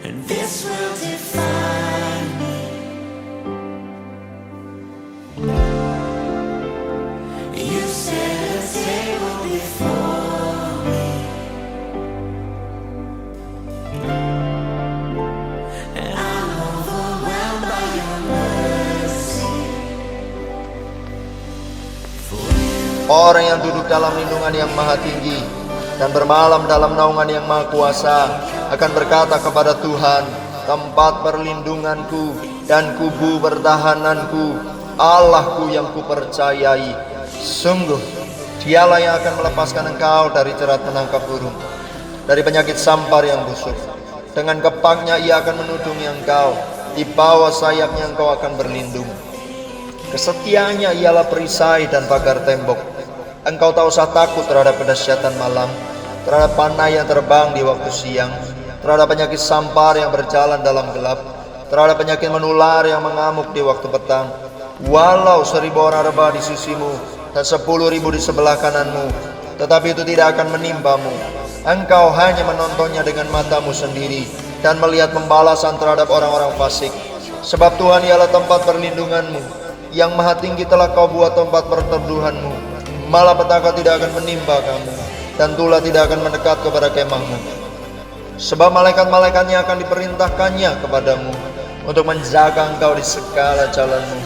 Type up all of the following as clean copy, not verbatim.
and this will define me. You set a table before me, and I'm overwhelmed by your mercy. Orang yang duduk dalam lindungan yang maha tinggi dan bermalam dalam naungan yang maha kuasa akan berkata kepada Tuhan, tempat perlindunganku dan kubu pertahananku, Allahku yang kupercayai. Sungguh, dialah yang akan melepaskan engkau dari jerat menangkap burung, dari penyakit sampar yang busuk. Dengan kepaknya ia akan menudungi engkau, di bawah sayapnya engkau akan berlindung. Kesetiaannya ialah perisai dan pagar tembok. Engkau tak usah takut terhadap kedahsyatan malam, terhadap panah yang terbang di waktu siang, terhadap penyakit sampar yang berjalan dalam gelap, terhadap penyakit menular yang mengamuk di waktu petang. Walau 1000 orang rebah di sisimu dan 10.000 di sebelah kananmu, tetapi itu tidak akan menimpamu. Engkau hanya menontonnya dengan matamu sendiri dan melihat pembalasan terhadap orang-orang fasik. Sebab Tuhan ialah tempat perlindunganmu, yang maha tinggi telah kau buat tempat perteduhanmu. Malapetaka tidak akan menimpa kamu, dan tulah tidak akan mendekat kepada kemahmu. Sebab malaikat-malaikatnya akan diperintahkannya kepadamu untuk menjaga engkau di segala jalanmu.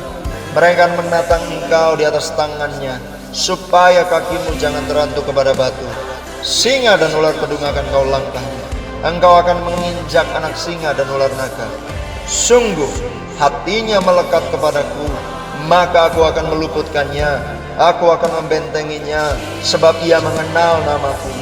Mereka akan menatang engkau di atas tangannya, supaya kakimu jangan terantuk kepada batu. Singa dan ular kedung akan kau langkahi. Engkau akan menginjak anak singa dan ular naga. Sungguh hatinya melekat kepadaku, maka aku akan meluputkannya. Aku akan membentenginya, sebab ia mengenal namaku.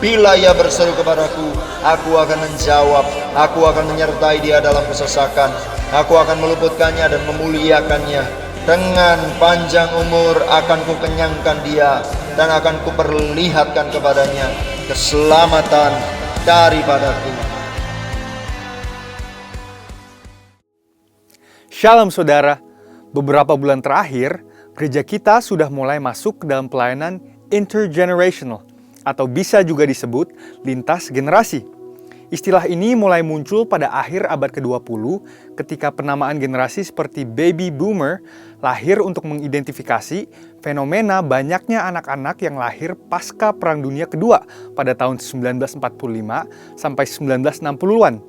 Bila ia berseru kepadaku, aku akan menjawab. Aku akan menyertai dia dalam kesesakan. Aku akan meluputkannya dan memuliakannya. Dengan panjang umur akan kukenyangkan dia, dan akan kuperlihatkan kepadanya keselamatan daripadaku. Shalom saudara, beberapa bulan terakhir, gereja kita sudah mulai masuk ke dalam pelayanan intergenerational, atau bisa juga disebut lintas generasi. Istilah ini mulai muncul pada akhir abad ke-20 ketika penamaan generasi seperti baby boomer lahir untuk mengidentifikasi fenomena banyaknya anak-anak yang lahir pasca Perang Dunia Kedua pada tahun 1945 sampai 1960-an.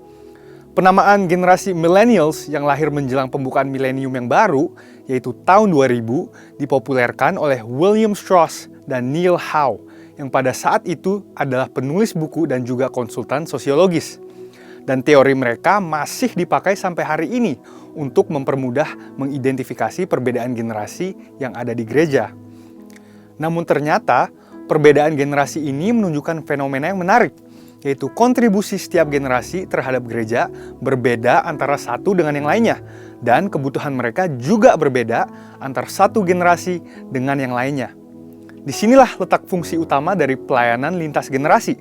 Penamaan generasi millennials yang lahir menjelang pembukaan milenium yang baru, yaitu tahun 2000, dipopulerkan oleh William Strauss dan Neil Howe, yang pada saat itu adalah penulis buku dan juga konsultan sosiologis. Dan teori mereka masih dipakai sampai hari ini untuk mempermudah mengidentifikasi perbedaan generasi yang ada di gereja. Namun ternyata, perbedaan generasi ini menunjukkan fenomena yang menarik, yaitu kontribusi setiap generasi terhadap gereja berbeda antara satu dengan yang lainnya, dan kebutuhan mereka juga berbeda antara satu generasi dengan yang lainnya. Disinilah letak fungsi utama dari pelayanan lintas generasi.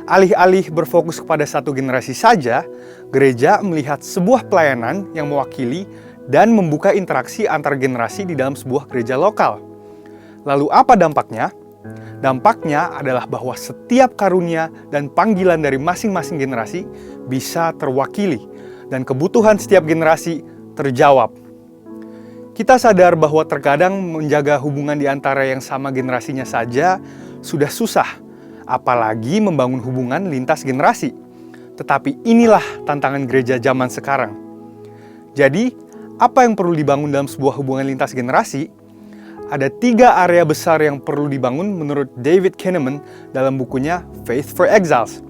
Alih-alih berfokus kepada satu generasi saja, gereja melihat sebuah pelayanan yang mewakili dan membuka interaksi antar generasi di dalam sebuah gereja lokal. Lalu apa dampaknya? Dampaknya adalah bahwa setiap karunia dan panggilan dari masing-masing generasi bisa terwakili dan kebutuhan setiap generasi terjawab. Kita sadar bahwa terkadang menjaga hubungan di antara yang sama generasinya saja sudah susah, apalagi membangun hubungan lintas generasi. Tetapi inilah tantangan gereja zaman sekarang. Jadi, apa yang perlu dibangun dalam sebuah hubungan lintas generasi? Ada 3 area besar yang perlu dibangun menurut David Kinnaman dalam bukunya Faith for Exiles.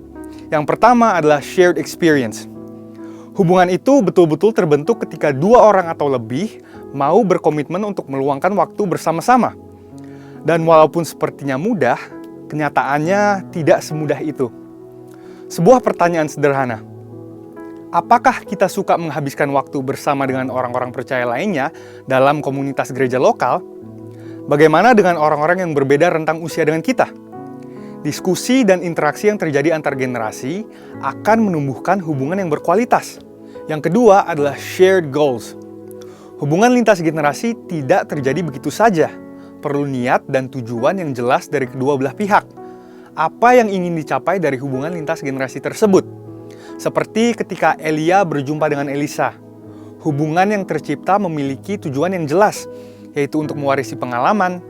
Yang pertama adalah shared experience. Hubungan itu betul-betul terbentuk ketika 2 orang atau lebih mau berkomitmen untuk meluangkan waktu bersama-sama. Dan walaupun sepertinya mudah, kenyataannya tidak semudah itu. Sebuah pertanyaan sederhana. Apakah kita suka menghabiskan waktu bersama dengan orang-orang percaya lainnya dalam komunitas gereja lokal? Bagaimana dengan orang-orang yang berbeda rentang usia dengan kita? Diskusi dan interaksi yang terjadi antar generasi akan menumbuhkan hubungan yang berkualitas. Yang kedua adalah shared goals. Hubungan lintas generasi tidak terjadi begitu saja. Perlu niat dan tujuan yang jelas dari kedua belah pihak. Apa yang ingin dicapai dari hubungan lintas generasi tersebut? Seperti ketika Elia berjumpa dengan Elisa, hubungan yang tercipta memiliki tujuan yang jelas, yaitu untuk mewarisi pengalaman,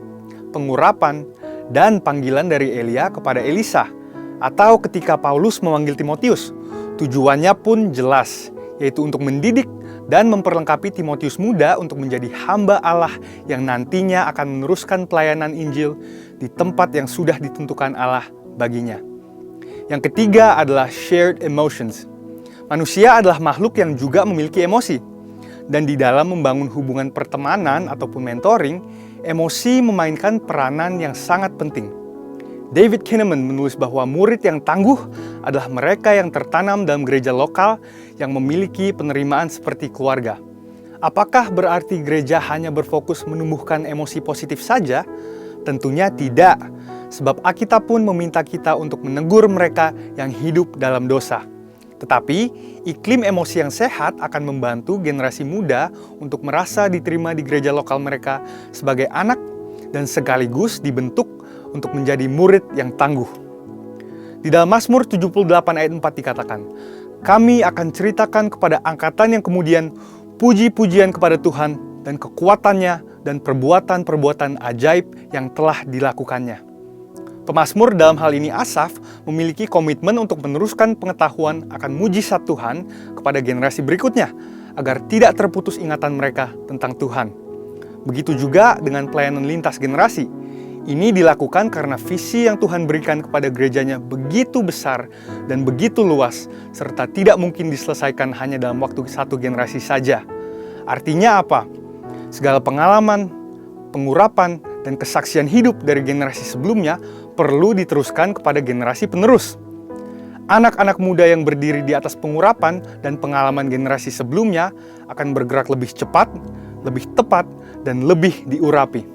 pengurapan, dan panggilan dari Elia kepada Elisa. Atau ketika Paulus memanggil Timotius, tujuannya pun jelas, yaitu untuk mendidik dan memperlengkapi Timotius muda untuk menjadi hamba Allah yang nantinya akan meneruskan pelayanan Injil di tempat yang sudah ditentukan Allah baginya. Yang ketiga adalah shared emotions. Manusia adalah makhluk yang juga memiliki emosi. Dan di dalam membangun hubungan pertemanan ataupun mentoring, emosi memainkan peranan yang sangat penting. David Kinnaman menulis bahwa murid yang tangguh adalah mereka yang tertanam dalam gereja lokal yang memiliki penerimaan seperti keluarga. Apakah berarti gereja hanya berfokus menumbuhkan emosi positif saja? Tentunya tidak, sebab Alkitab pun meminta kita untuk menegur mereka yang hidup dalam dosa. Tetapi, iklim emosi yang sehat akan membantu generasi muda untuk merasa diterima di gereja lokal mereka sebagai anak dan sekaligus dibentuk untuk menjadi murid yang tangguh. Di dalam Mazmur 78 ayat 4 dikatakan, "Kami akan ceritakan kepada angkatan yang kemudian puji-pujian kepada Tuhan dan kekuatannya dan perbuatan-perbuatan ajaib yang telah dilakukannya." Pemazmur dalam hal ini Asaf memiliki komitmen untuk meneruskan pengetahuan akan mujizat Tuhan kepada generasi berikutnya agar tidak terputus ingatan mereka tentang Tuhan. Begitu juga dengan pelayanan lintas generasi. Ini dilakukan karena visi yang Tuhan berikan kepada gerejanya begitu besar dan begitu luas, serta tidak mungkin diselesaikan hanya dalam waktu satu generasi saja. Artinya apa? Segala pengalaman, pengurapan, dan kesaksian hidup dari generasi sebelumnya perlu diteruskan kepada generasi penerus. Anak-anak muda yang berdiri di atas pengurapan dan pengalaman generasi sebelumnya akan bergerak lebih cepat, lebih tepat, dan lebih diurapi.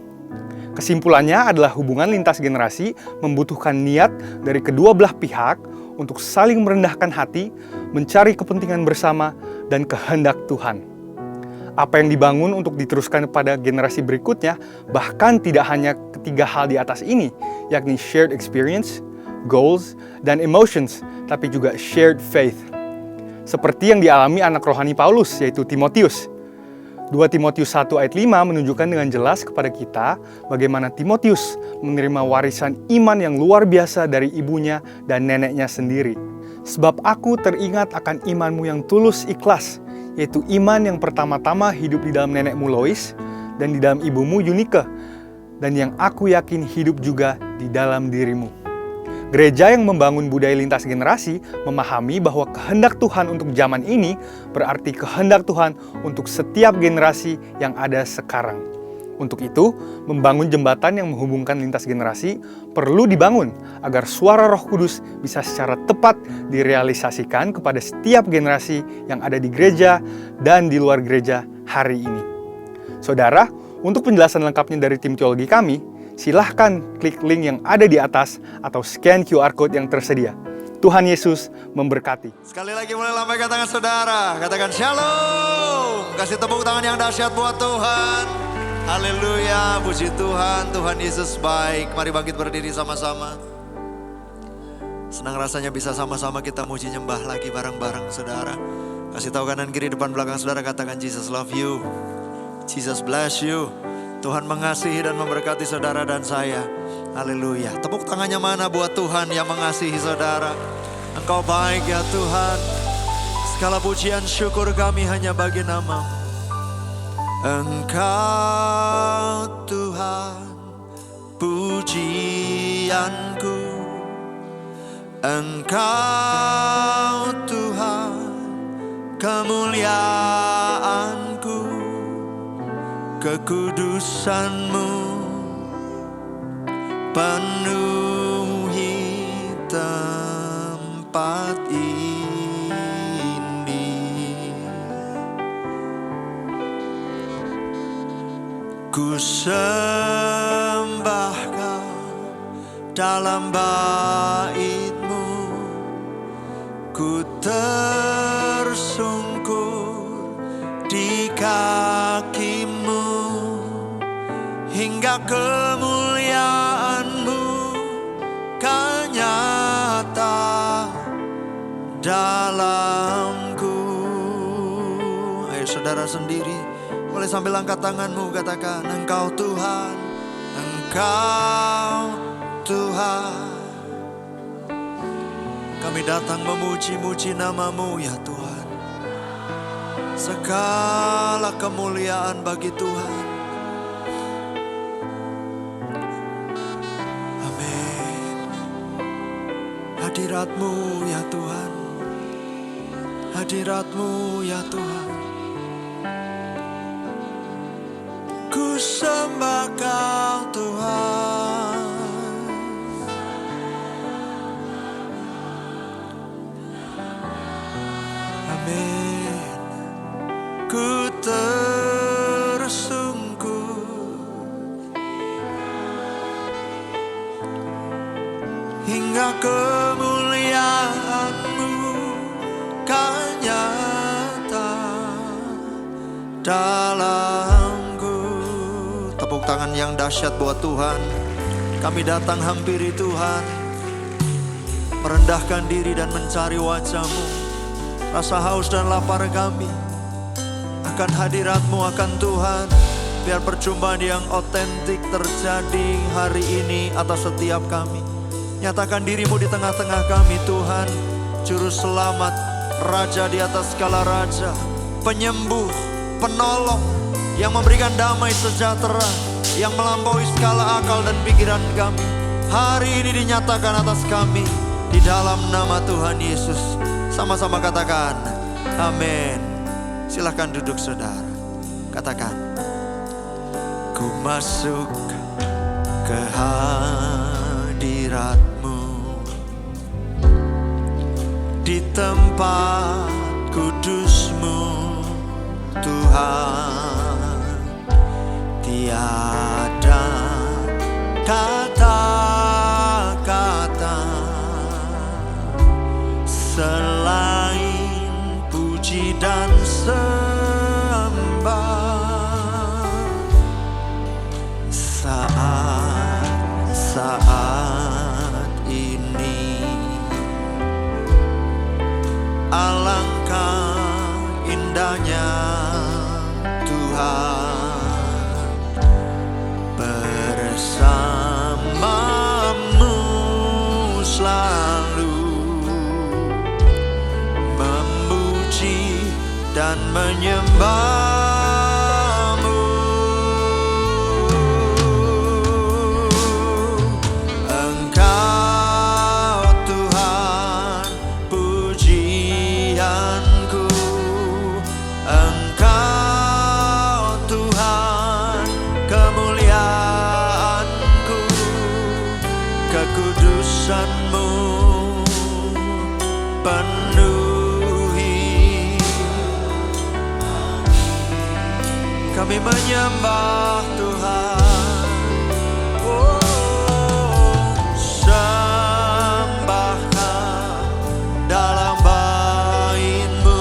Kesimpulannya adalah hubungan lintas generasi membutuhkan niat dari kedua belah pihak untuk saling merendahkan hati, mencari kepentingan bersama, dan kehendak Tuhan. Apa yang dibangun untuk diteruskan kepada generasi berikutnya bahkan tidak hanya ketiga hal di atas ini, yakni shared experience, goals, dan emotions, tapi juga shared faith. Seperti yang dialami anak rohani Paulus, yaitu Timotius. 2 Timotius 1 ayat 5 menunjukkan dengan jelas kepada kita bagaimana Timotius menerima warisan iman yang luar biasa dari ibunya dan neneknya sendiri. Sebab aku teringat akan imanmu yang tulus ikhlas, yaitu iman yang pertama-tama hidup di dalam nenekmu Lois dan di dalam ibumu Yunike, dan yang aku yakin hidup juga di dalam dirimu. Gereja yang membangun budaya lintas generasi memahami bahwa kehendak Tuhan untuk zaman ini berarti kehendak Tuhan untuk setiap generasi yang ada sekarang. Untuk itu, membangun jembatan yang menghubungkan lintas generasi perlu dibangun agar suara Roh Kudus bisa secara tepat direalisasikan kepada setiap generasi yang ada di gereja dan di luar gereja hari ini. Saudara, untuk penjelasan lengkapnya dari tim teologi kami, silahkan klik link yang ada di atas atau scan QR Code yang tersedia. Tuhan Yesus memberkati. Sekali lagi mulai lambaikan tangan saudara, katakan shalom. Kasih tepuk tangan yang dahsyat buat Tuhan. Haleluya, puji Tuhan, Tuhan Yesus baik. Mari bangkit berdiri sama-sama. Senang rasanya bisa sama-sama kita muji nyembah lagi bareng-bareng saudara. Kasih tahu kanan kiri depan belakang saudara, katakan Jesus love you, Jesus bless you. Tuhan mengasihi dan memberkati saudara dan saya. Haleluya. Tepuk tangannya mana buat Tuhan yang mengasihi saudara. Engkau baik ya Tuhan. Segala pujian syukur kami hanya bagi nama-Mu. Engkau Tuhan pujianku, Engkau Tuhan kemuliaanku, kekudusan-Mu penuhi tempat ini. Ku sembah Kau dalam bait-Mu, ku tersungkur di kaki-Mu, hingga kemuliaan-Mu kan nyata dalamku. Ayo saudara sendiri boleh sambil angkat tanganmu katakan, Engkau Tuhan, Engkau Tuhan. Kami datang memuji-muji nama-Mu ya Tuhan. Segala kemuliaan bagi Tuhan. Amin. Hadirat-Mu ya Tuhan. Hadirat-Mu ya Tuhan. Ku sembah Kau Tuhan. Amin. Ku tersungkur hingga kemuliaan-Mu kan nyata dalamku. Tepuk tangan yang dahsyat buat Tuhan. Kami datang hampiri Tuhan, merendahkan diri dan mencari wajah-Mu. Rasa haus dan lapar kami akan hadirat-Mu, akan Tuhan. Biar perjumpaan yang otentik terjadi hari ini atas setiap kami. Nyatakan diri-Mu di tengah-tengah kami Tuhan. Juru selamat, Raja di atas segala raja, penyembuh, penolong, yang memberikan damai sejahtera, yang melampaui segala akal dan pikiran kami. Hari ini dinyatakan atas kami di dalam nama Tuhan Yesus. Sama-sama katakan, amin. Silahkan duduk saudara. Katakan, ku masuk ke hadirat-Mu, di tempat kudus-Mu Tuhan. Tiada kata-kata selain puji dan sembah. Saat ini alangkah indahnya Tuhan bersama-Mu selalu memuji dan menyembah-Mu. Engkau Tuhan pujianku, Engkau Tuhan kemuliaanku, kekudusan-Mu penuhi. Kami menyembah Tuhan. Oh, sembahkan dalam bait-Mu.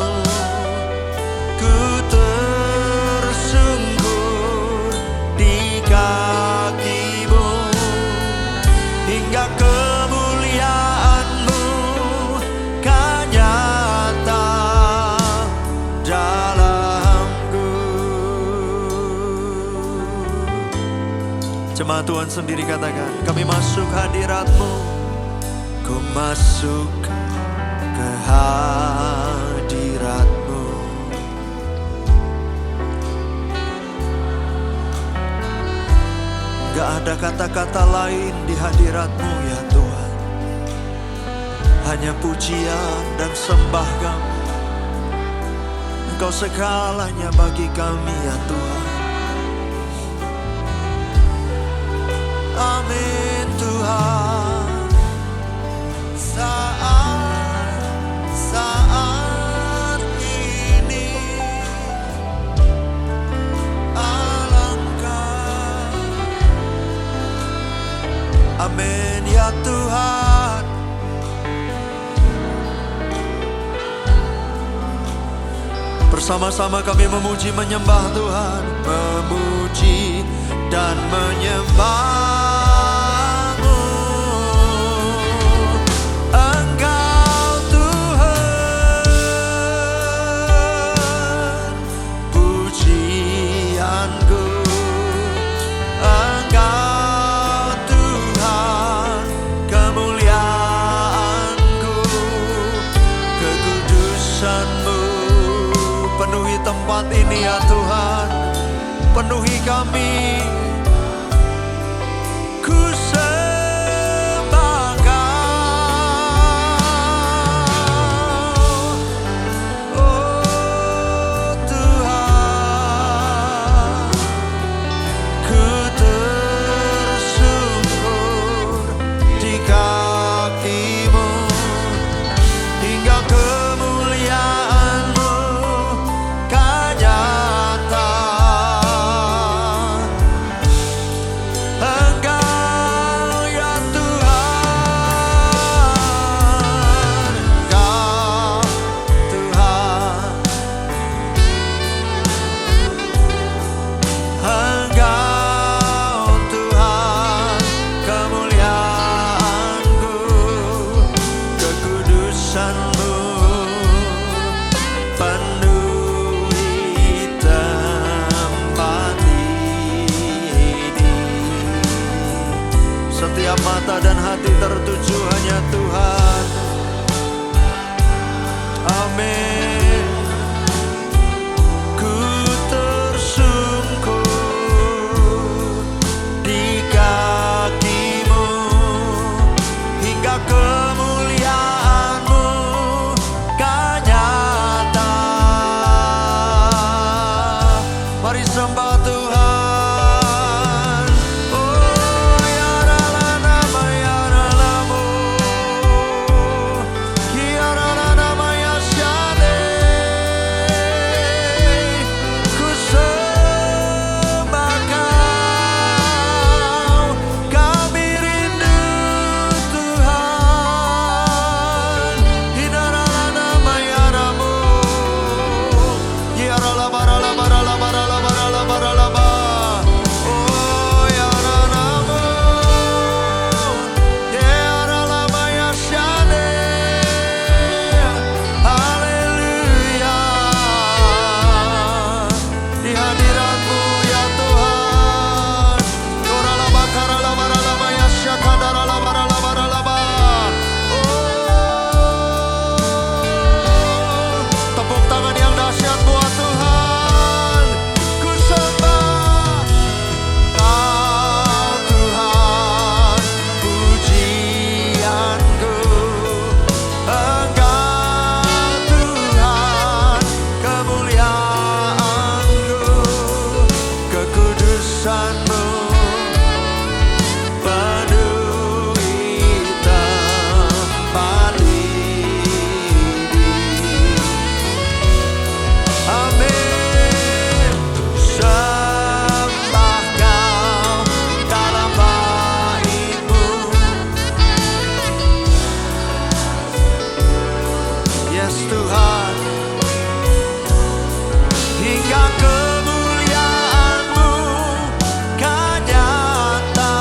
Ku tersungkur di kaki-Mu hingga kemuliaan-Mu kan nyata dalamku. Jemaat Tuhan sendiri katakan, kami masuk hadirat-Mu. Ku masuk ke hadirat-Mu. Gak ada kata-kata lain di hadirat-Mu ya Tuhan. Hanya pujian dan sembah kami. Engkau segalanya bagi kami ya Tuhan. Amin Tuhan. Saat ini alangkah. Amin ya Tuhan. Bersama-sama kami memuji menyembah Tuhan, memuji dan menyembah-Mu. Engkau Tuhan kekudusan-Mu. Penuhi tempat ini ya Tuhan, penuhi kami. Ku sembah Kau, oh Tuhan. Ku tersungkur di kaki-Mu, hingga kemuliaan-Mu kan nyata. Engkau ya Tuhan, Engkau Tuhan, Engkau Tuhan, kemuliaan-Ku, kekudusan-Mu penuhi tempat ini. Setiap mata dan hati tertuju hanya Tuhan. Amin. Ku tersungkur di kaki-Mu, hingga kemuliaan-Mu kan nyata. Mari sembah Tuhan. Oh ya rala nama ya ralamu, ya rala nama ya syade. Ku sembah Kau, kami rindu Tuhan. Hinarala nama ya ramu, ya rala barala barala barala barala barala ba. Oh ya ralamu, ya rala maya syade. Haleluya. Di hadirat-Mu ya Tuhan. Dorala bakarala barala maya syakadarala barala barala ba. Oh, tepuk tangan yang dahsyat buat Tuhan. Ku sembah Kau Tuhan, pujianku. Engkau Tuhan, kemuliaan-Ku, kekudusan-Mu penuhi tempat ini. Amin. Sembah Kau dalam bait-Mu. Yes Tuhan, hingga kemuliaan-Mu kan nyata.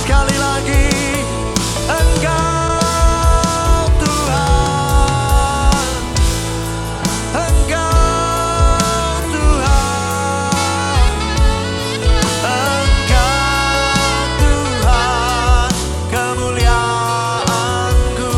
Sekali lagi, Engkau Tuhan, Engkau Tuhan, Engkau Tuhan, kemuliaan-Ku,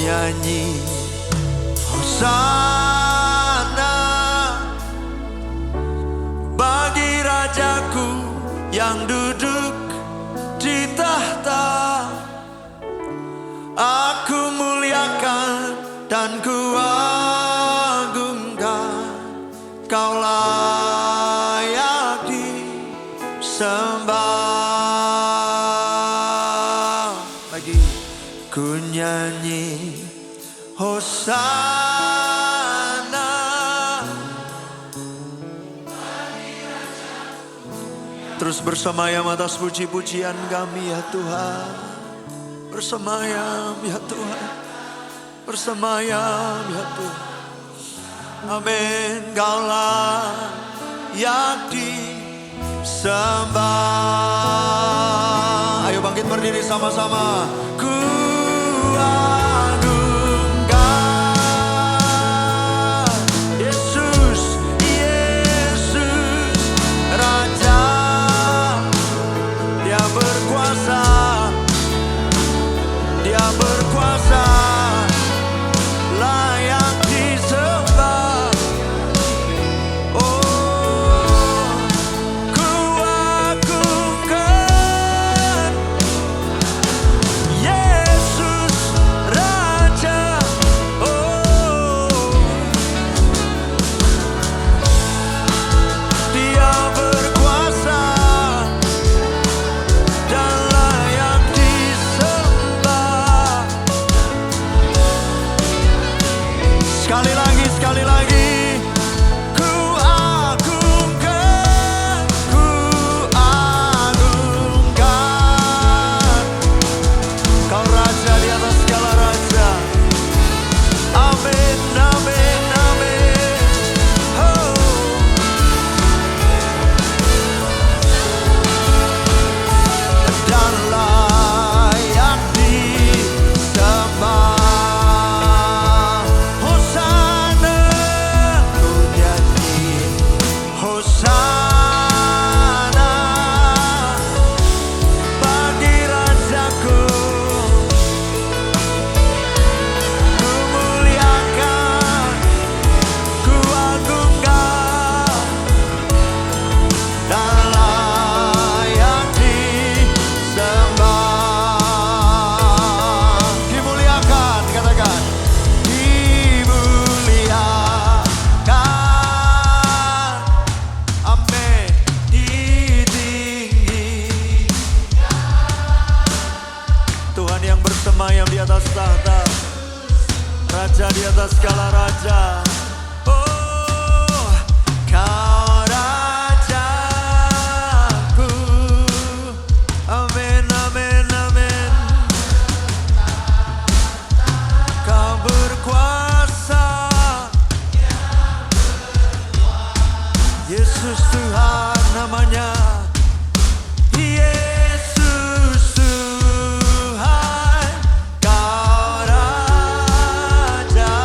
nyanyi Hosana bagi Rajaku yang duduk di tahta. Aku muliakan dan kuagungkan, Kau layak disembah. Lagi ku nyanyi Hosana. Terus bersemayam atas puji-pujian kami ya Tuhan. Bersemayam ya Tuhan. Bersemayam ya Tuhan. Amin. Kau layak disembah. Ayo bangkit berdiri sama-sama. Ku agungkan Yesus, Yesus Raja. Dia berkuasa, Dia berkuasa, layak disembah. Oh, ku agungkan Yesus Raja. Oh, Dia berkuasa dan layak disembah. Sekali lagi, sekali lagi. Ku agungkan, ku agungkan. Kau Raja di atas segala raja. Amin, amin, amin. Oh. Dan layak disembah. Hosana, ku nyanyi Hosana bagi Rajaku. Ku muliakan, ku agungkan, dan layak disembah. Dimuliakan, katakan. Dimuliakan. Amin. Ditinggi. Tuhan yang bersemayam di atas tahta, Raja di atas segala raja. Oh, Kau Rajaku. Amin, amin, amin. Kau berkuasa, Yesus Tuhan namanya. Yesus Tuhan, Kau Raja.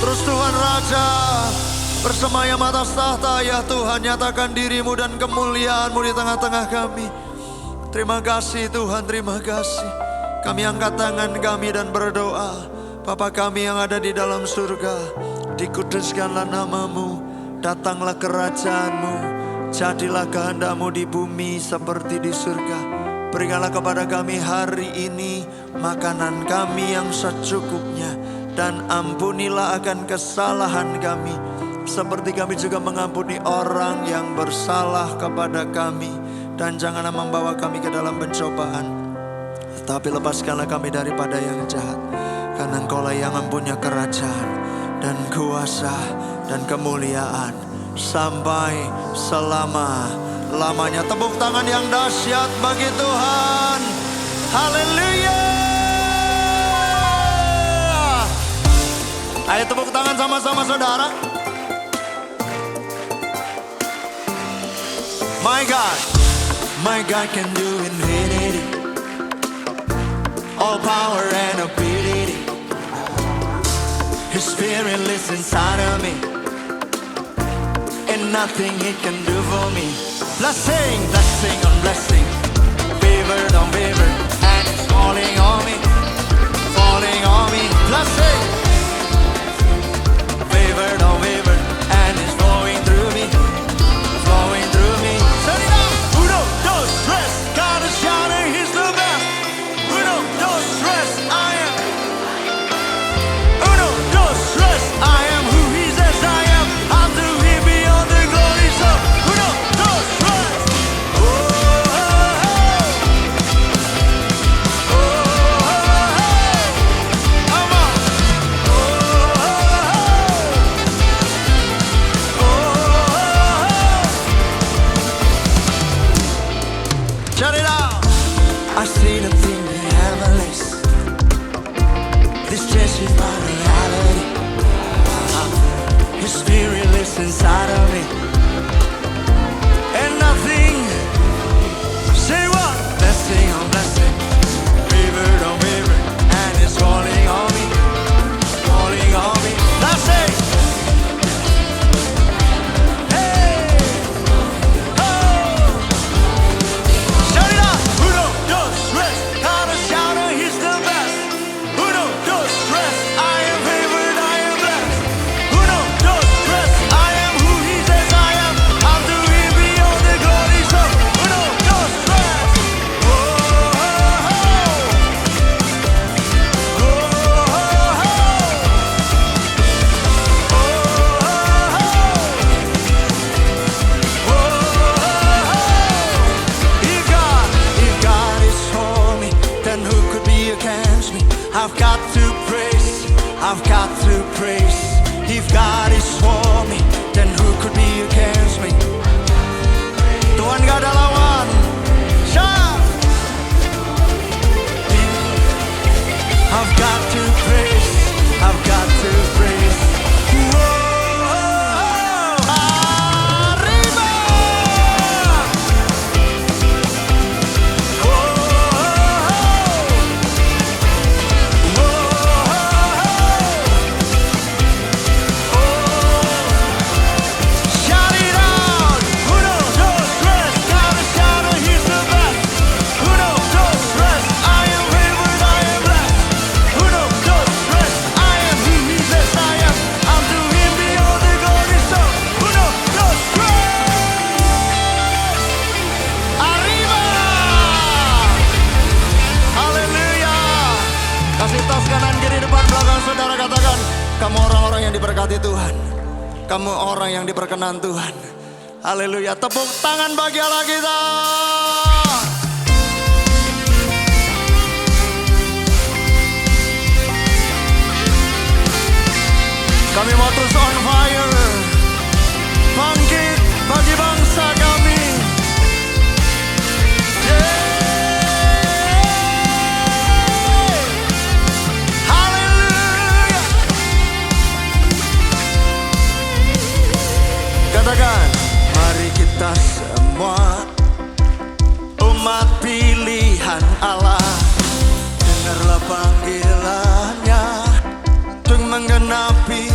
Terus Tuhan Raja bersemayam atas tahta, ya Tuhan, nyatakan dirimu dan kemuliaanmu di tengah-tengah kami. Terima kasih Tuhan, terima kasih. Kami angkat tangan kami dan berdoa. Bapa kami yang ada di dalam surga, dikuduskanlah namamu, datanglah kerajaanmu, jadilah kehendakmu di bumi seperti di surga. Berikanlah kepada kami hari ini makanan kami yang secukupnya, dan ampunilah akan kesalahan kami, seperti kami juga mengampuni orang yang bersalah kepada kami. Dan janganlah membawa kami ke dalam pencobaan, tetapi lepaskanlah kami daripada yang jahat. Karena Engkaulah yang mempunyai kerajaan dan kuasa dan kemuliaan sampai selama-lamanya. Tepuk tangan yang dahsyat bagi Tuhan. Haleluya. Ayo tepuk tangan sama-sama saudara. My God can do infinity, all power and ability. His spirit lives inside of me, and nothing he can do for me. Blessing, blessing on blessing, favor on favor, and it's falling on me, falling on me. Blessing, favor on favor, and it's flowing through me, flowing through me. Turn it up. Uno, dos, tres, gotta shout it, he's the best. Uno, dos, tres, I am. Uno, dos, tres, I am who he says I am. I'll do him beyond the glory. So, uno, dos, tres. Oh, oh, oh. Oh, oh, oh. Come on. Oh, oh, oh. Oh, oh, oh. Shut it out. I see the thing in heavenlies. This church is my reality. His spirit lives inside of me, and nothing. Say what? Blessing on blessing, favor on favor, and it's falling on me, falling on me. That's it. Hey, oh, shout it out. Uno, dos, tres, gotta shout it, he's the best. Uno, dos, tres, I am favored, I am blessed. Uno, dos, tres, I am who he says I am. I'll do him beyond the glory. So, uno, dos, tres. Oh, oh, oh. Oh, oh, oh. Oh, oh, oh. Oh, oh, oh. If God is for me, then who could be against me? I've got to praise, I've got to praise. If God is for me, then who could be against me? Tuhan gak ada lawan. Shout! I've got to praise, I've got to praise. Whoa, arriba! Shout it out! Uno, dos, tres, gotta shout it, he's the best. Uno, dos, tres, I am favored, I am blessed. Uno, dos, tres, I am who he says I am. I'll do him beyond the glory. So, uno, dos, tres, arriba! Haleluya! Kasih tas kanan kiri depan belakang saudara, katakan, kamu orang-orang yang diberkati Tuhan. Kamu orang yang diperkenan Tuhan. Haleluya. Tepuk tangan bagi Allah kita. Kami mau terus on fire, bangkit bagi bangsa kami. Yeay. Haleluya. Katakan, mari kita semua umat pilihan Allah, dengarlah panggilannya untuk menggenapi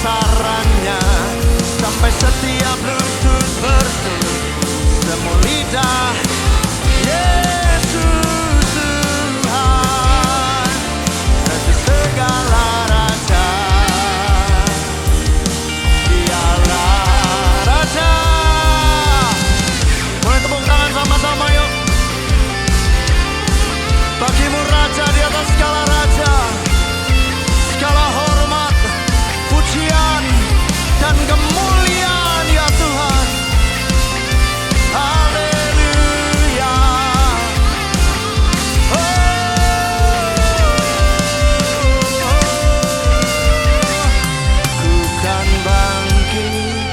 kebesarannya, sampai setiap lutut bertelut, semua lidah Yesus Tuhan, Raja segala raja, Dialah Raja. Boleh tepuk tangan sama-sama yuk. Bagimu Raja di atas segala raja, segala hormat, pujian, dan kemuliaan ya Tuhan. Haleluya. Ku kan bangkit,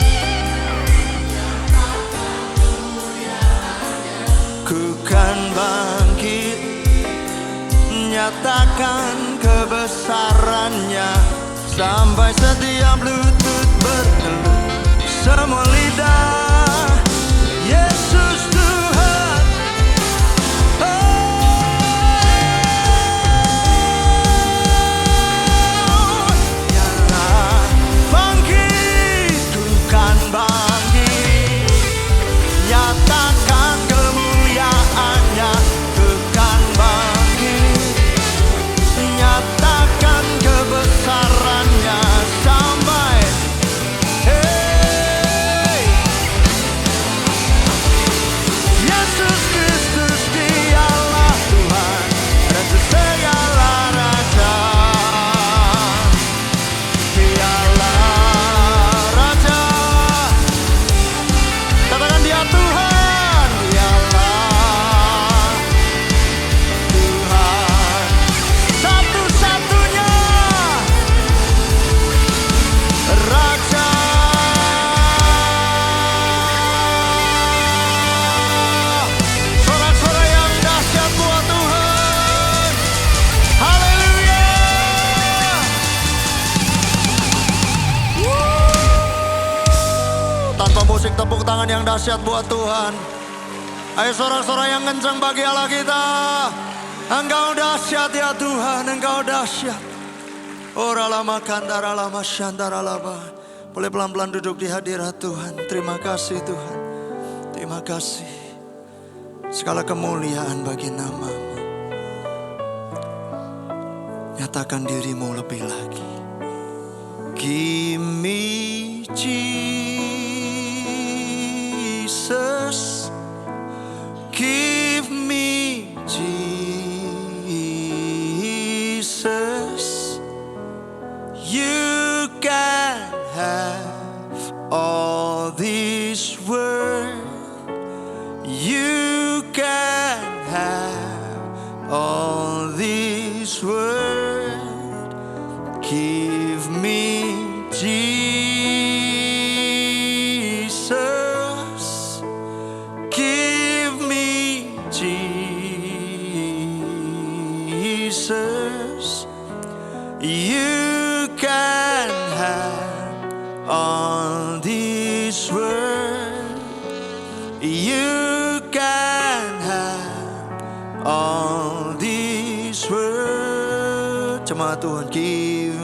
ku kan bangkit, nyatakan kebesarannya, sampai setiap lutut bertelut, semua lidah Yesus Tuhan. Dialah bangkit, ku kan bangkit, nyatakan kemuliaannya, ku kan bangkit, nyatakan kebesarannya, sampai Yesus Kristus Dialah Tuhan, Raja segala raja, Dialah Raja. Katakan Dia Tuhan, Dialah Tuhan, satu-satunya Raja. Sorak-sorak yang dahsyat buat Tuhan. Haleluya. Tanpa musik, tepuk tangan yang dahsyat buat Tuhan. Ayo sorak-sorak yang kencang bagi Allah kita. Engkau dahsyat ya Tuhan, Engkau dahsyat. Ora lama kandara lama syandara lama. Boleh pelan-pelan duduk di hadirat Tuhan. Terima kasih Tuhan, terima kasih. Segala kemuliaan bagi nama-Mu. Nyatakan dirimu lebih lagi. Give me Jesus, give me Jesus. You can have all this world, you can have all this world. Give me Jesus, give me Jesus. You can have all this world, you can have all this world. Jemaat Tuhan, give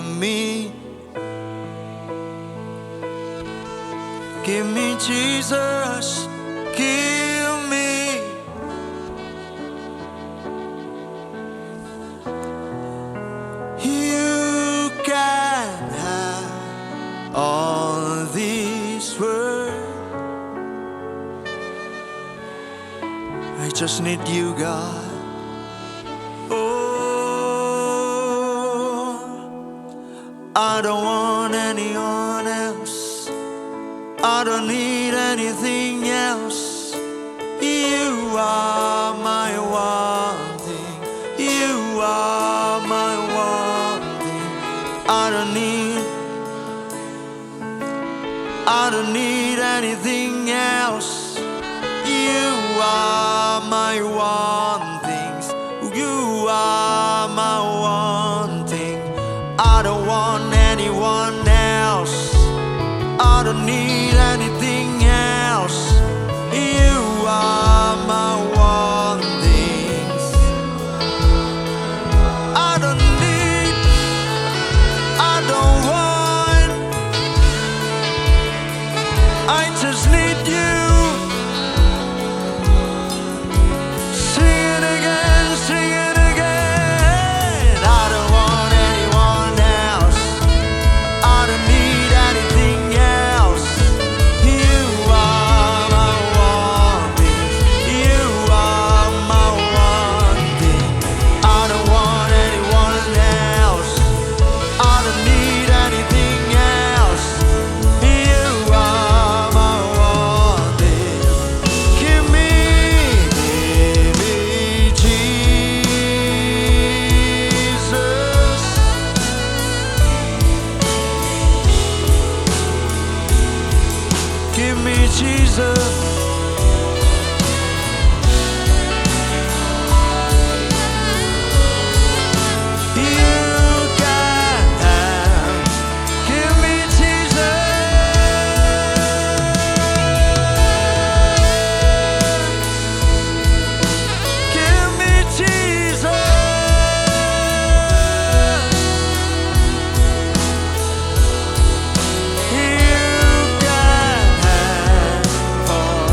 me Jesus, give me. You can have all this world. I just need you, God. Oh, I don't want anyone else. I don't need anything else. You are my one thing. You are my one thing. I don't need anything else. You are my one thing. You are my one thing. I don't want anyone else. I don't need anything else. You are my one thing. I don't want just need you. Sing it again, sing it again. I don't want anyone else. I don't need anything else. You are my one thing. You are my one thing. I don't want anyone else. I don't need anything else. You are my one thing. Give me Jesus. Give me Jesus. You can have. Give me Jesus. Give me Jesus. You can have all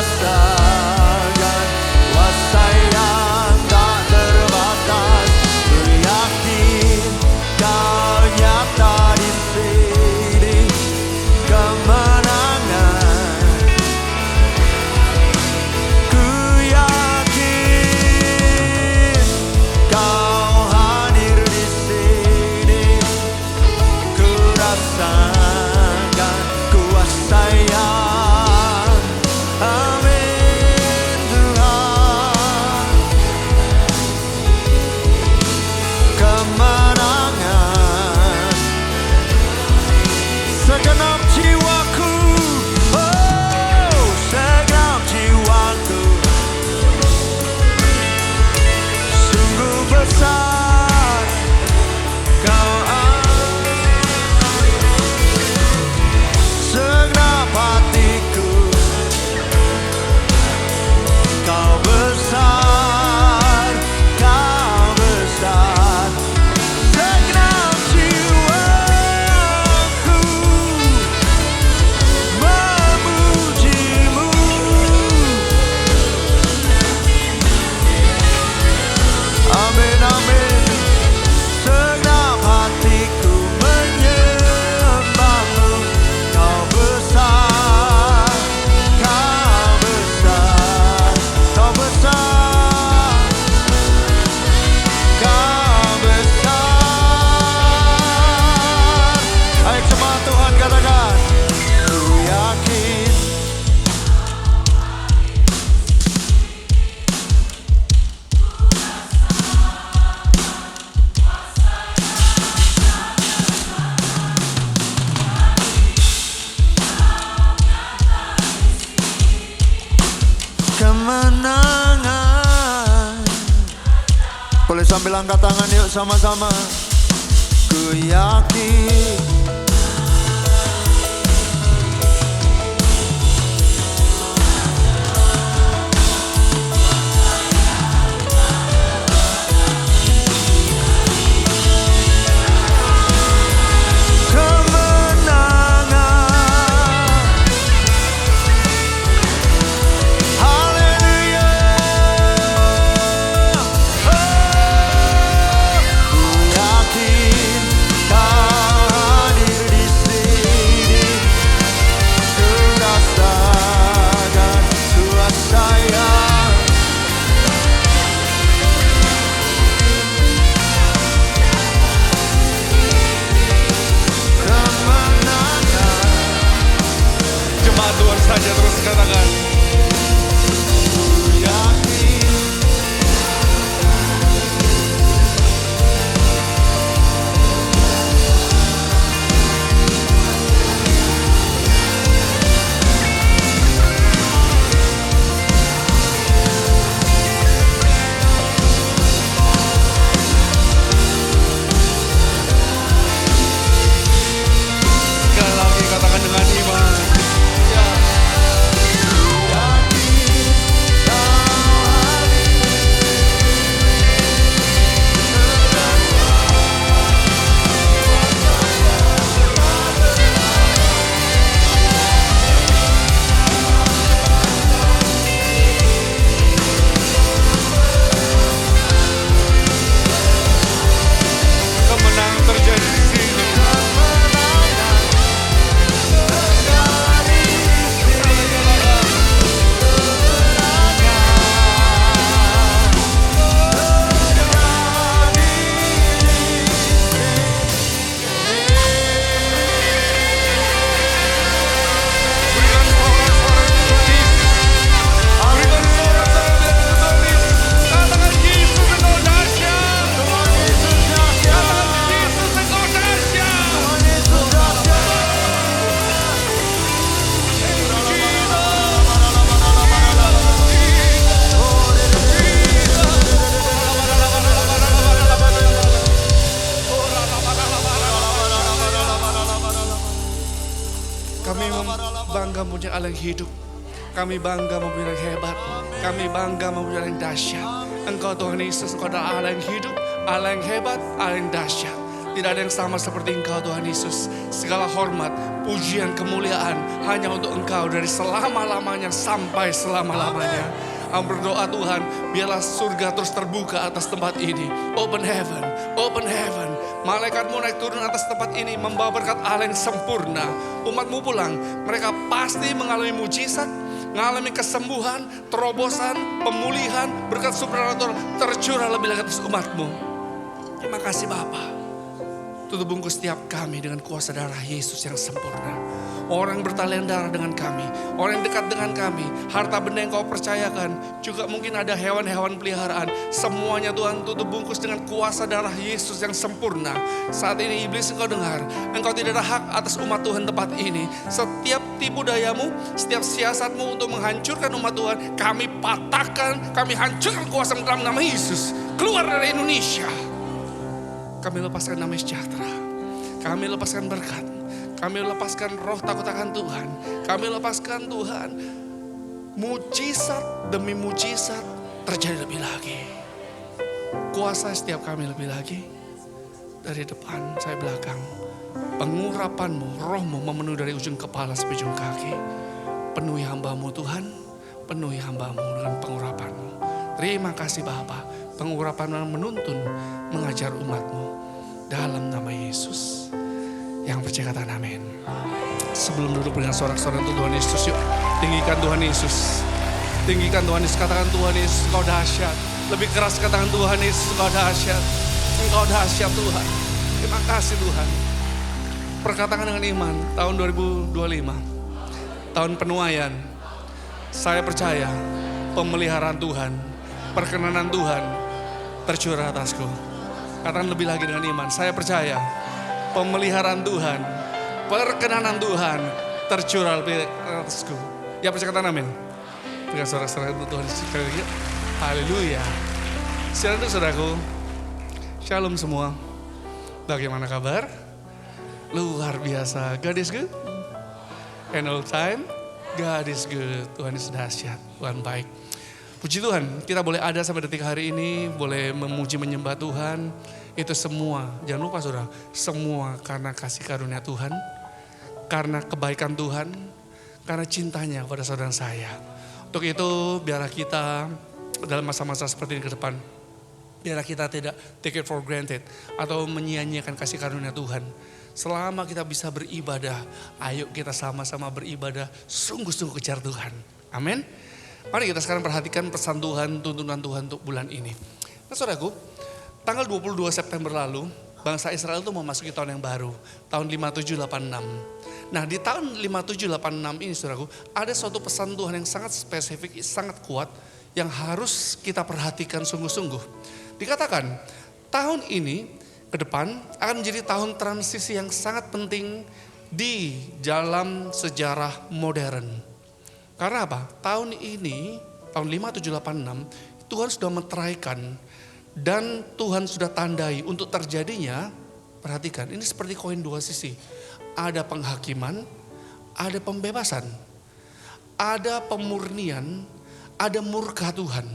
rasakan kuasa yang tak terbatas. Ku yakin Kau nyata di sini, kemenangan. Ku yakin Kau hadir di sini. Ku rasakan kuasa yang, amin Tuhan, kemenangan. Segenap jiwaku, oh segenap jiwaku, sungguh besar Kau segenap hatiku, Kau besar, Kau besar. Segenap jiwaku memujimu. Amin, amin. Segenap hatiku menyembahmu. Kau besar, Kau besar, Kau besar, Kau besar. Ayo semua Tuhan katakan, ku yakin. Kemenangan. Boleh sambil angkat tangan yuk sama-sama. Ku yakin kemenangan. Haleluya. Ku yakin Kau hadir di sini. Ku rasakan kuasa yang, kemenangan. Jemaat Tuhan saja terus katakan. Ku yakin Sekali lagi katakan dengan iman. Kemenangan terjadi di sini. Berikan sorak-sorai tertulis. Berikan sorak-sorai tertulis. Katakan Yesus engkau dahsyat. Katakan Yesus engkau dahsyat. Kami bangga mempunyai Allah yang hidup. Kami bangga mempunyai Allah yang hebat. Kami bangga mempunyai Allah yang dahsyat. Engkau Tuhan Yesus, Engkau adalah Allah yang hidup, Allah yang hebat, Allah yang dahsyat. Tidak ada yang sama seperti Engkau Tuhan Yesus. Segala hormat, pujian, kemuliaan hanya untuk Engkau dari selama-lamanya sampai selama-lamanya. Kami berdoa Tuhan, biarlah surga terus terbuka atas tempat ini. Open heaven, open heaven. Malaikatmu naik turun atas tempat ini membawa berkat Allah yang sempurna. Umatmu pulang, mereka pasti mengalami mujizat, mengalami kesembuhan, terobosan, pemulihan, berkat supernatural tercurah lebih lagi atas umatmu. Terima kasih Bapa. Tutup bungkus setiap kami dengan kuasa darah Yesus yang sempurna. Orang yang bertalian darah dengan kami, orang yang dekat dengan kami, harta benda yang kau percayakan, juga mungkin ada hewan-hewan peliharaan. Semuanya Tuhan tutup bungkus dengan kuasa darah Yesus yang sempurna. Saat ini iblis engkau dengar, engkau tidak ada hak atas umat Tuhan tempat ini. Setiap tipu dayamu, setiap siasatmu untuk menghancurkan umat Tuhan, kami patahkan, kami hancurkan kuasa dalam nama Yesus. Keluar dari Indonesia. Kami lepaskan damai sejahtera. Kami lepaskan berkat. Kami lepaskan roh takut akan Tuhan. Kami lepaskan Tuhan. Mujizat demi mujizat terjadi lebih lagi. Kuasa setiap kami lebih lagi. Dari depan sampai belakang. Pengurapanmu, rohmu memenuhi dari ujung kepala sampai ujung kaki. Penuhi hambamu Tuhan. Penuhi hambamu dengan pengurapanmu. Terima kasih Bapa. Pengurapan menuntun, mengajar umatmu. Dalam nama Yesus. Yang percaya katakan amin. Sebelum duduk dengan sorak-sorai untuk Tuhan Yesus, yuk tinggikan Tuhan Yesus. Tinggikan Tuhan Yesus, katakan Tuhan Yesus Engkau dahsyat. Lebih keras katakan Tuhan Yesus Engkau dahsyat. Engkau dahsyat Tuhan. Terima kasih Tuhan. Perkatakan dengan iman, tahun 2025. Tahun penuaian. Saya percaya pemeliharaan Tuhan, perkenanan Tuhan tercurah atasku. Katakan lebih lagi dengan iman. Saya percaya pemeliharaan Tuhan, perkenanan Tuhan tercurah lebih atasku. Ya percaya katakan amin. Dengan sorak-sorai untuk Tuhan sekali lagi. Haleluya. Silakan dulu saudaraku. Shalom semua. Bagaimana kabar? Luar biasa. God is good. And all time. God is good. Tuhan is dahsyat. Tuhan baik. Puji Tuhan, kita boleh ada sampai detik hari ini, boleh memuji menyembah Tuhan. Itu semua, jangan lupa saudara, semua karena kasih karunia Tuhan, karena kebaikan Tuhan, karena cintanya pada saudara saya. Untuk itu, biarlah kita dalam masa-masa seperti ini ke depan, biarlah kita tidak take it for granted atau menyia-nyiakan kasih karunia Tuhan. Selama kita bisa beribadah, ayo kita sama-sama beribadah, sungguh-sungguh kejar Tuhan. Amin. Mari kita sekarang perhatikan pesan Tuhan, tuntunan Tuhan untuk bulan ini. Nah saudaraku, tanggal 22 September lalu, bangsa Israel itu memasuki tahun yang baru, tahun 5786. Nah di tahun 5786 ini saudaraku, ada suatu pesan Tuhan yang sangat spesifik, sangat kuat, yang harus kita perhatikan sungguh-sungguh. Dikatakan, tahun ini ke depan akan menjadi tahun transisi yang sangat penting di dalam sejarah modern. Karena apa? Tahun ini, tahun 5786, Tuhan sudah meteraikan dan Tuhan sudah tandai untuk terjadinya, perhatikan, ini seperti koin dua sisi. Ada penghakiman, ada pembebasan, ada pemurnian, ada murka Tuhan.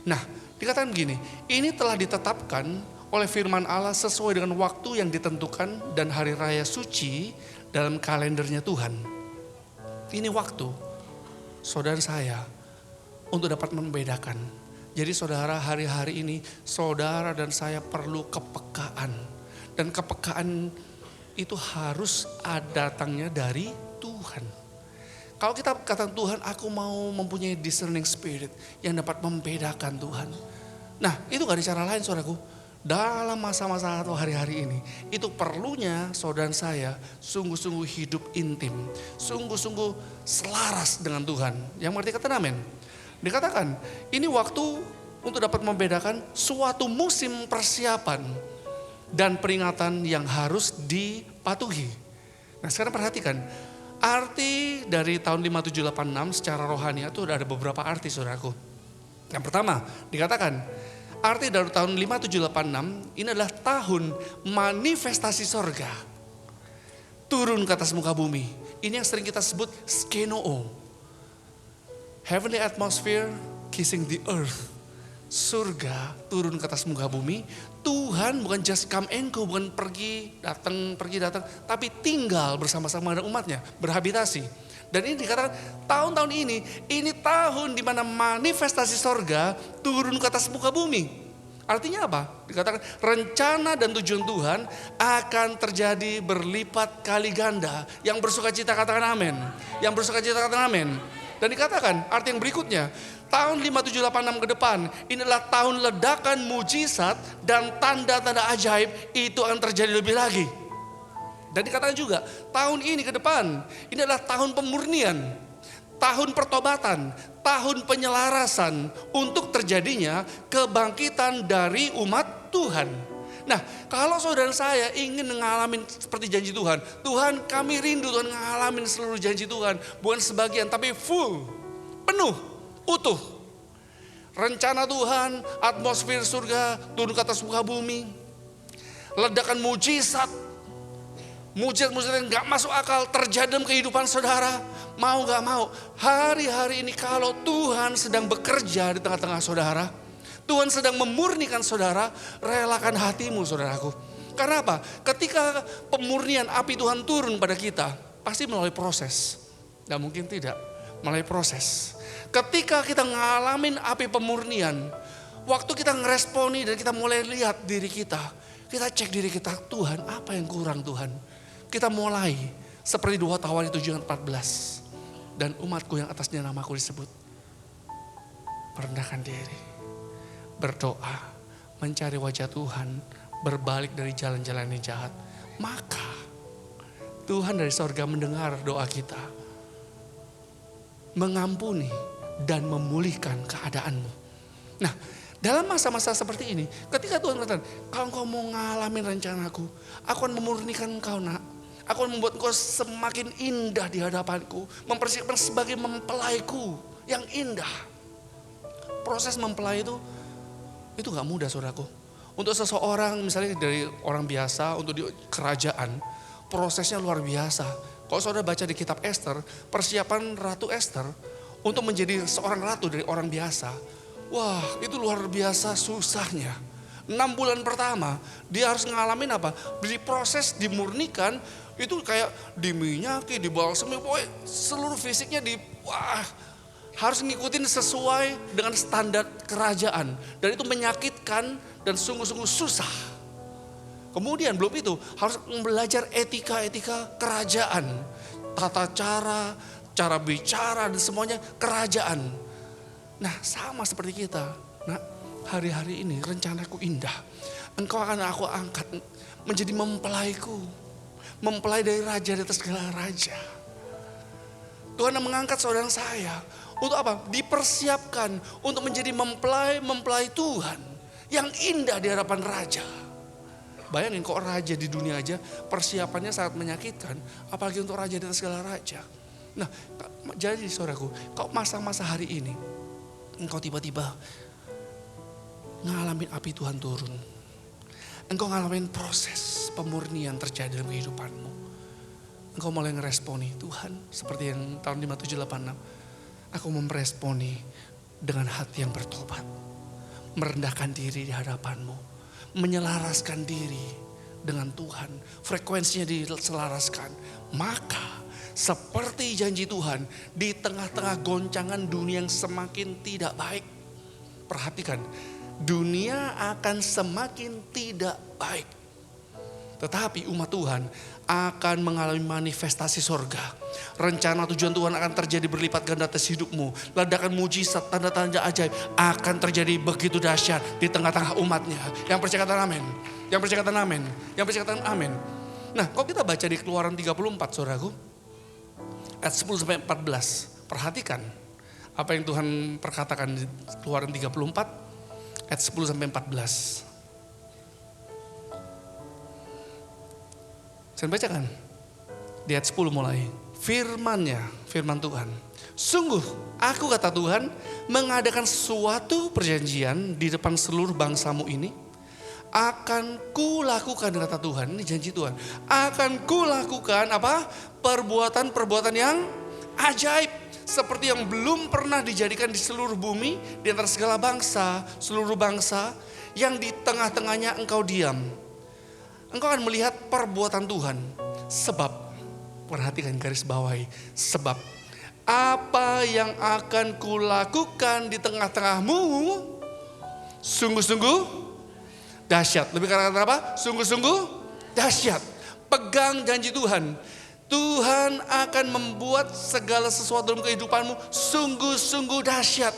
Nah, dikatakan begini, ini telah ditetapkan oleh firman Allah sesuai dengan waktu yang ditentukan dan hari raya suci dalam kalendernya Tuhan. Ini waktu saudara saya untuk dapat membedakan. Jadi saudara, hari-hari ini saudara dan saya perlu kepekaan. Dan kepekaan itu harus datangnya dari Tuhan. Kalau kita kata Tuhan, aku mau mempunyai discerning spirit yang dapat membedakan Tuhan. Nah itu gak ada cara lain saudaraku. Dalam masa-masa atau hari-hari ini, itu perlunya saudara saya sungguh-sungguh hidup intim, sungguh-sungguh selaras dengan Tuhan. Yang mengerti kata amin. Dikatakan, ini waktu untuk dapat membedakan suatu musim persiapan dan peringatan yang harus dipatuhi. Nah sekarang perhatikan, arti dari tahun 5786 secara rohani itu ada beberapa arti saudaraku. Yang pertama, dikatakan, arti dari tahun 5786 ini adalah tahun manifestasi sorga. Turun ke atas muka bumi. Ini yang sering kita sebut skenoo. Heavenly atmosphere kissing the earth. surga turun ke atas muka bumi, Tuhan bukan just come and go, bukan pergi datang, tapi tinggal bersama-sama dengan umatnya, berhabitasi. Dan ini dikatakan tahun-tahun ini tahun di mana manifestasi sorga turun ke atas muka bumi. Artinya apa? Dikatakan rencana dan tujuan Tuhan akan terjadi berlipat kali ganda. Yang bersuka cita katakan amin. Yang bersuka cita katakan amin. Dan dikatakan arti yang berikutnya, tahun 5786 ke depan, ini adalah tahun ledakan mujizat dan tanda-tanda ajaib itu akan terjadi lebih lagi. Dan dikatakan juga, tahun ini ke depan, ini adalah tahun pemurnian, tahun pertobatan, tahun penyelarasan untuk terjadinya kebangkitan dari umat Tuhan. Nah, kalau saudara saya ingin mengalami seperti janji Tuhan, Tuhan kami rindu Tuhan mengalami seluruh janji Tuhan, bukan sebagian tapi full, penuh, utuh. Rencana Tuhan, atmosfer surga turun ke atas muka bumi, ledakan mujizat yang gak masuk akal terjadi dalam kehidupan saudara. Mau gak mau, hari-hari ini kalau Tuhan sedang bekerja di tengah-tengah saudara, Tuhan sedang memurnikan saudara, relakan hatimu saudaraku. Karena apa? Ketika pemurnian api Tuhan turun pada kita, pasti melalui proses. Gak mungkin tidak, melalui proses. Ketika kita ngalamin api pemurnian, waktu kita ngeresponi dan kita mulai lihat diri kita cek diri kita, Tuhan apa yang kurang Tuhan? Kita mulai seperti 2 Tawari 7:14. Dan umatku yang atasnya namaku disebut, merendahkan diri, berdoa, mencari wajah Tuhan, berbalik dari jalan-jalan yang jahat. Maka Tuhan dari sorga mendengar doa kita, mengampuni dan memulihkan keadaanmu. Nah, dalam masa-masa seperti ini, ketika Tuhan katakan, kalau engkau mau ngalamin rencanaku, aku akan memurnikan engkau nak. Aku akan membuat engkau semakin indah di hadapanku, mempersiapkan sebagai mempelaiku yang indah. Proses mempelai itu gak mudah saudaraku. Untuk seseorang misalnya dari orang biasa, untuk di kerajaan, prosesnya luar biasa. Kalau saudara baca di kitab Esther, persiapan Ratu Esther untuk menjadi seorang ratu dari orang biasa, wah itu luar biasa susahnya. 6 bulan pertama dia harus ngalamin apa? Diproses, dimurnikan, itu kayak diminyaki, dibalsemi, pokoknya seluruh fisiknya harus ngikutin sesuai dengan standar kerajaan. Dan itu menyakitkan dan sungguh-sungguh susah. Kemudian belum itu harus belajar etika-etika kerajaan. Tata cara bicara dan semuanya kerajaan. Nah sama seperti kita. Nah hari-hari ini rencanaku indah. Engkau akan aku angkat menjadi mempelaiku. Mempelai dari raja di atas segala raja. Tuhan yang mengangkat saudara saya. Untuk apa? Dipersiapkan untuk menjadi mempelai Tuhan. Yang indah di hadapan raja. Bayangin kok raja di dunia aja persiapannya sangat menyakitkan. Apalagi untuk raja di atas segala raja. Nah jadi saudaraku, kok masa-masa hari ini engkau tiba-tiba ngalamin api Tuhan turun. Engkau ngalamin proses pemurnian terjadi dalam kehidupanmu. Engkau mulai ngeresponi Tuhan seperti yang tahun 5786. Aku meresponi dengan hati yang bertobat. Merendahkan diri di hadapanmu. Menyelaraskan diri dengan Tuhan. Frekuensinya diselaraskan. Maka seperti janji Tuhan di tengah-tengah goncangan dunia yang semakin tidak baik. Perhatikan. Dunia akan semakin tidak baik. Tetapi umat Tuhan akan mengalami manifestasi sorga. Rencana tujuan Tuhan akan terjadi berlipat ganda atas hidupmu. Ledakan mujizat, tanda-tanda ajaib akan terjadi begitu dahsyat di tengah-tengah umatnya. Yang percaya katakan amin. Yang percaya katakan amin. Yang percaya katakan amin. Nah kalau kita baca di Keluaran 34 saudaraku. Ayat 10-14. Perhatikan apa yang Tuhan perkatakan di Keluaran 34. Ayat 10-14. Saya bacakan. Di ayat 10 mulai. Firman Tuhan. Sungguh aku kata Tuhan mengadakan suatu perjanjian di depan seluruh bangsamu ini. Akan kulakukan kata Tuhan. Ini janji Tuhan. Akan kulakukan apa? Perbuatan-perbuatan yang ajaib seperti yang belum pernah dijadikan di seluruh bumi, di antara segala bangsa, seluruh bangsa yang di tengah-tengahnya engkau diam. Engkau akan melihat perbuatan Tuhan. Sebab, perhatikan garis bawahi, sebab apa yang akan kulakukan di tengah-tengahmu sungguh-sungguh dahsyat. Lebih kata apa? Sungguh-sungguh dahsyat. Pegang janji Tuhan. Tuhan akan membuat segala sesuatu dalam kehidupanmu sungguh-sungguh dahsyat.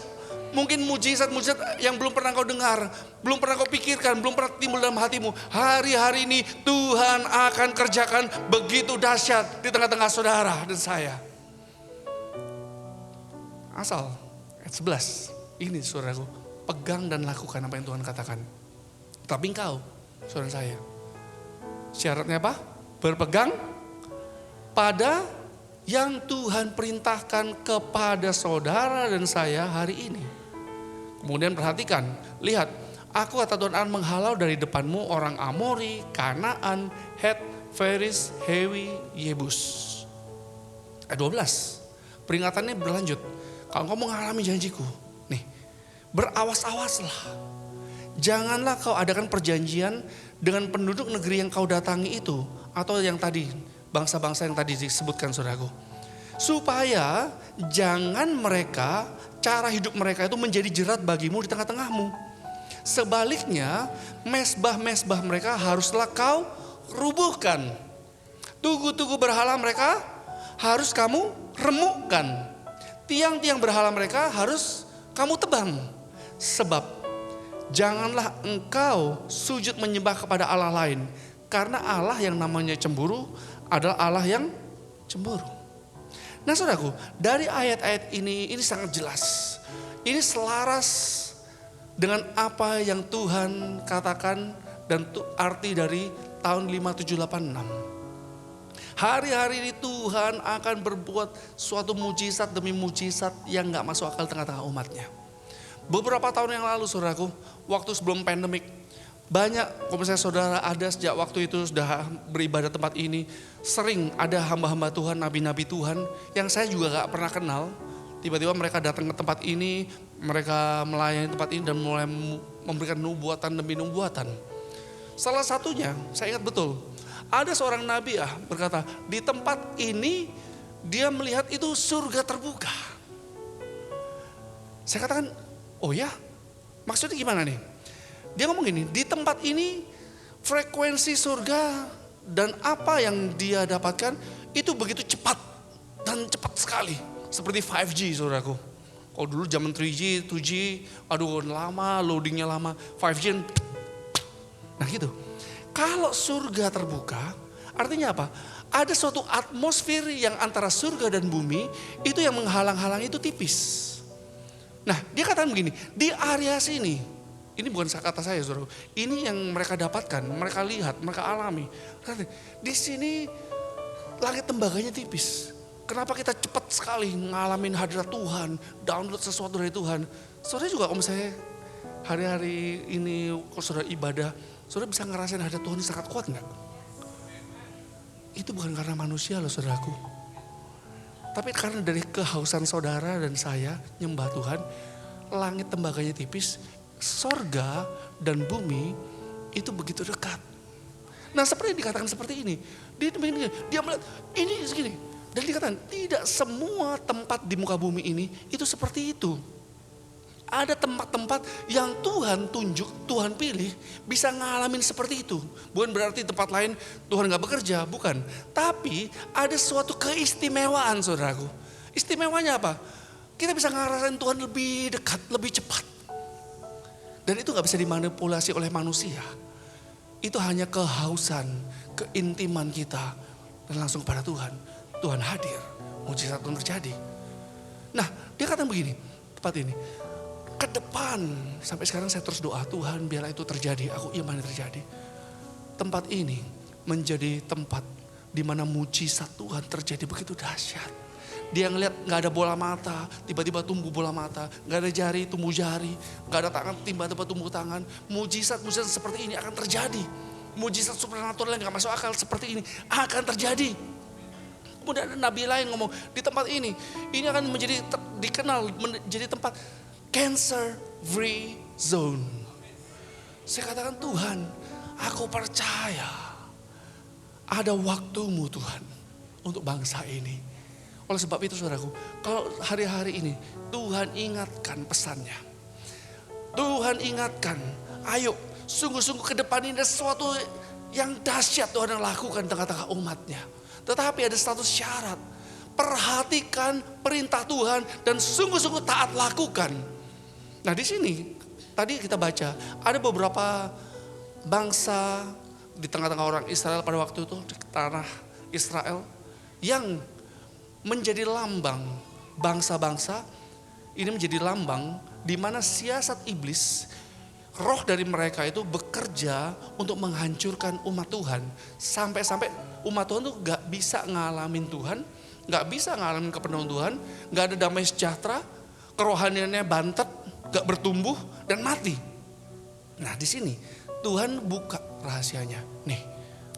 Mungkin mujizat-mujizat yang belum pernah kau dengar, belum pernah kau pikirkan, belum pernah timbul dalam hatimu. Hari-hari ini Tuhan akan kerjakan begitu dahsyat di tengah-tengah saudara dan saya. Asal ayat 11, ini saudaraku, pegang dan lakukan apa yang Tuhan katakan. Tapi engkau, saudara saya, syaratnya apa? Berpegang pada yang Tuhan perintahkan kepada saudara dan saya hari ini. Kemudian perhatikan, lihat, aku kata Tuhan akan menghalau dari depanmu orang Amori, Kanaan, Het, Feris, Hewi, Yebus. Ayat 12, peringatannya berlanjut. Kalau kau mengalami janjiku, nih, berawas-awaslah. Janganlah kau adakan perjanjian dengan penduduk negeri yang kau datangi itu, atau yang tadi, bangsa-bangsa yang tadi disebutkan saudaraku. Supaya jangan mereka, cara hidup mereka itu menjadi jerat bagimu di tengah-tengahmu. Sebaliknya, mesbah-mesbah mereka haruslah kau rubuhkan. Tugu-tugu berhala mereka harus kamu remukkan. Tiang-tiang berhala mereka harus kamu tebang. Sebab janganlah engkau sujud menyembah kepada Allah lain. Karena Allah yang namanya cemburu adalah Allah yang cemburu. Nah saudaraku, dari ayat-ayat ini sangat jelas. Ini selaras dengan apa yang Tuhan katakan dan arti dari tahun 5786. Hari-hari ini Tuhan akan berbuat suatu mujizat demi mujizat yang gak masuk akal tengah-tengah umatnya. Beberapa tahun yang lalu saudaraku, waktu sebelum pandemik, banyak, kalau misalnya saudara ada sejak waktu itu sudah beribadah tempat ini, sering ada hamba-hamba Tuhan, nabi-nabi Tuhan yang saya juga gak pernah kenal. Tiba-tiba mereka datang ke tempat ini, mereka melayani tempat ini dan mulai memberikan nubuatan demi nubuatan. Salah satunya, saya ingat betul, ada seorang nabi berkata, di tempat ini dia melihat itu surga terbuka. Saya katakan, oh ya, maksudnya gimana nih? Dia ngomong gini, di tempat ini frekuensi surga dan apa yang dia dapatkan itu begitu cepat dan cepat sekali. Seperti 5G saudaraku. Kalau dulu zaman 3G, 2G, aduh lama, loadingnya lama. 5G, nah gitu. Kalau surga terbuka, artinya apa? Ada suatu atmosfer yang antara surga dan bumi, itu yang menghalang-halang itu tipis. Nah dia katakan begini, di area sini, ini bukan kata saya saudara, ini yang mereka dapatkan, mereka lihat, mereka alami. Di sini langit tembaganya tipis. Kenapa kita cepat sekali ngalamin hadirat Tuhan, download sesuatu dari Tuhan. Saudara juga kalau misalnya hari-hari ini kalau saudara ibadah, saudara bisa ngerasain hadirat Tuhan ini sangat kuat enggak? Itu bukan karena manusia loh saudaraku. Tapi karena dari kehausan saudara dan saya nyembah Tuhan, langit tembaganya tipis, sorga dan bumi itu begitu dekat. Nah seperti dikatakan seperti ini. Dia melihat ini segini. Dan dikatakan tidak semua tempat di muka bumi ini itu seperti itu. Ada tempat-tempat yang Tuhan tunjuk, Tuhan pilih bisa ngalamin seperti itu. Bukan berarti tempat lain Tuhan gak bekerja, bukan. Tapi ada suatu keistimewaan saudaraku. Istimewanya apa? Kita bisa ngerasain Tuhan lebih dekat, lebih cepat. Dan itu gak bisa dimanipulasi oleh manusia. Itu hanya kehausan, keintiman kita. Dan langsung kepada Tuhan. Tuhan hadir, mujizat Tuhan terjadi. Nah dia katakan begini, tempat ini. Ke depan, sampai sekarang saya terus doa, Tuhan biarlah itu terjadi, aku iman terjadi. Tempat ini menjadi tempat di mana mujizat Tuhan terjadi begitu dahsyat. Dia ngeliat gak ada bola mata, tiba-tiba tumbuh bola mata. Gak ada jari, tumbuh jari. Gak ada tangan, tiba-tiba tumbuh tangan. Mujizat-mujizat seperti ini akan terjadi. Mujizat supernatural yang gak masuk akal seperti ini akan terjadi. Kemudian ada nabi lain ngomong, di tempat ini akan menjadi dikenal menjadi tempat cancer free zone. Saya katakan, Tuhan, aku percaya ada waktumu Tuhan untuk bangsa ini. Oleh sebab itu saudaraku, kalau hari-hari ini Tuhan ingatkan pesannya. Tuhan ingatkan, ayo sungguh-sungguh ke depan ini ada sesuatu yang dahsyat Tuhan yang lakukan tengah-tengah umatnya. Tetapi ada satu syarat, perhatikan perintah Tuhan dan sungguh-sungguh taat lakukan. Nah di sini tadi kita baca ada beberapa bangsa di tengah-tengah orang Israel pada waktu itu di tanah Israel yang menjadi lambang bangsa-bangsa ini, menjadi lambang di mana siasat iblis, roh dari mereka itu bekerja untuk menghancurkan umat Tuhan. Sampai-sampai umat Tuhan tuh gak bisa ngalamin Tuhan, gak bisa ngalamin kepenuhan Tuhan, gak ada damai sejahtera, kerohaniannya bantet, gak bertumbuh dan mati. Nah di sini Tuhan buka rahasianya. Nih,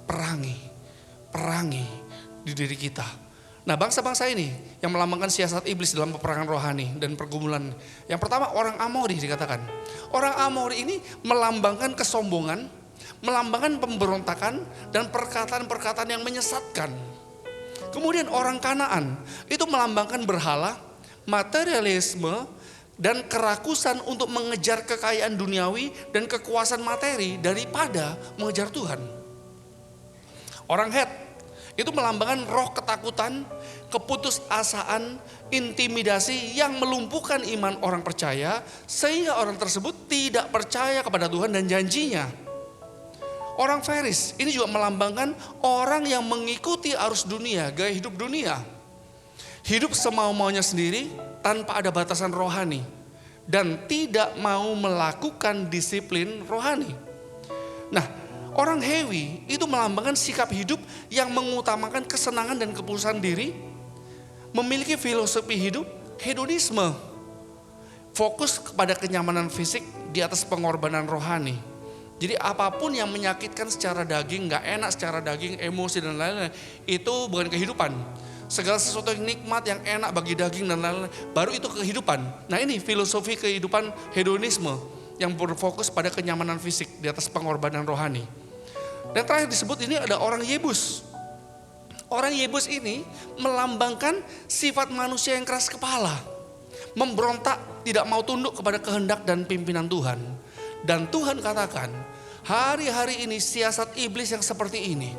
perangi di diri kita. Nah bangsa-bangsa ini yang melambangkan siasat iblis dalam peperangan rohani dan pergumulan. Yang pertama orang Amori dikatakan. Orang Amori ini melambangkan kesombongan, melambangkan pemberontakan dan perkataan-perkataan yang menyesatkan. Kemudian orang Kanaan itu melambangkan berhala, materialisme, dan kerakusan untuk mengejar kekayaan duniawi dan kekuasaan materi daripada mengejar Tuhan. Orang Het itu melambangkan roh ketakutan, keputusasaan, intimidasi yang melumpuhkan iman orang percaya sehingga orang tersebut tidak percaya kepada Tuhan dan janjinya. Orang Faris ini juga melambangkan orang yang mengikuti arus dunia, gaya hidup dunia. Hidup semau-maunya sendiri tanpa ada batasan rohani dan tidak mau melakukan disiplin rohani. Nah, orang Hewi itu melambangkan sikap hidup yang mengutamakan kesenangan dan kepuasan diri, memiliki filosofi hidup hedonisme, fokus kepada kenyamanan fisik di atas pengorbanan rohani. Jadi apapun yang menyakitkan secara daging, gak enak secara daging, emosi dan lain-lain, itu bukan kehidupan. Segala sesuatu yang nikmat, yang enak bagi daging dan lain-lain, baru itu kehidupan. Nah ini filosofi kehidupan hedonisme yang berfokus pada kenyamanan fisik di atas pengorbanan rohani. Dan terakhir disebut ini ada orang Yebus. Orang Yebus ini melambangkan sifat manusia yang keras kepala. Memberontak, tidak mau tunduk kepada kehendak dan pimpinan Tuhan. Dan Tuhan katakan, hari-hari ini siasat iblis yang seperti ini,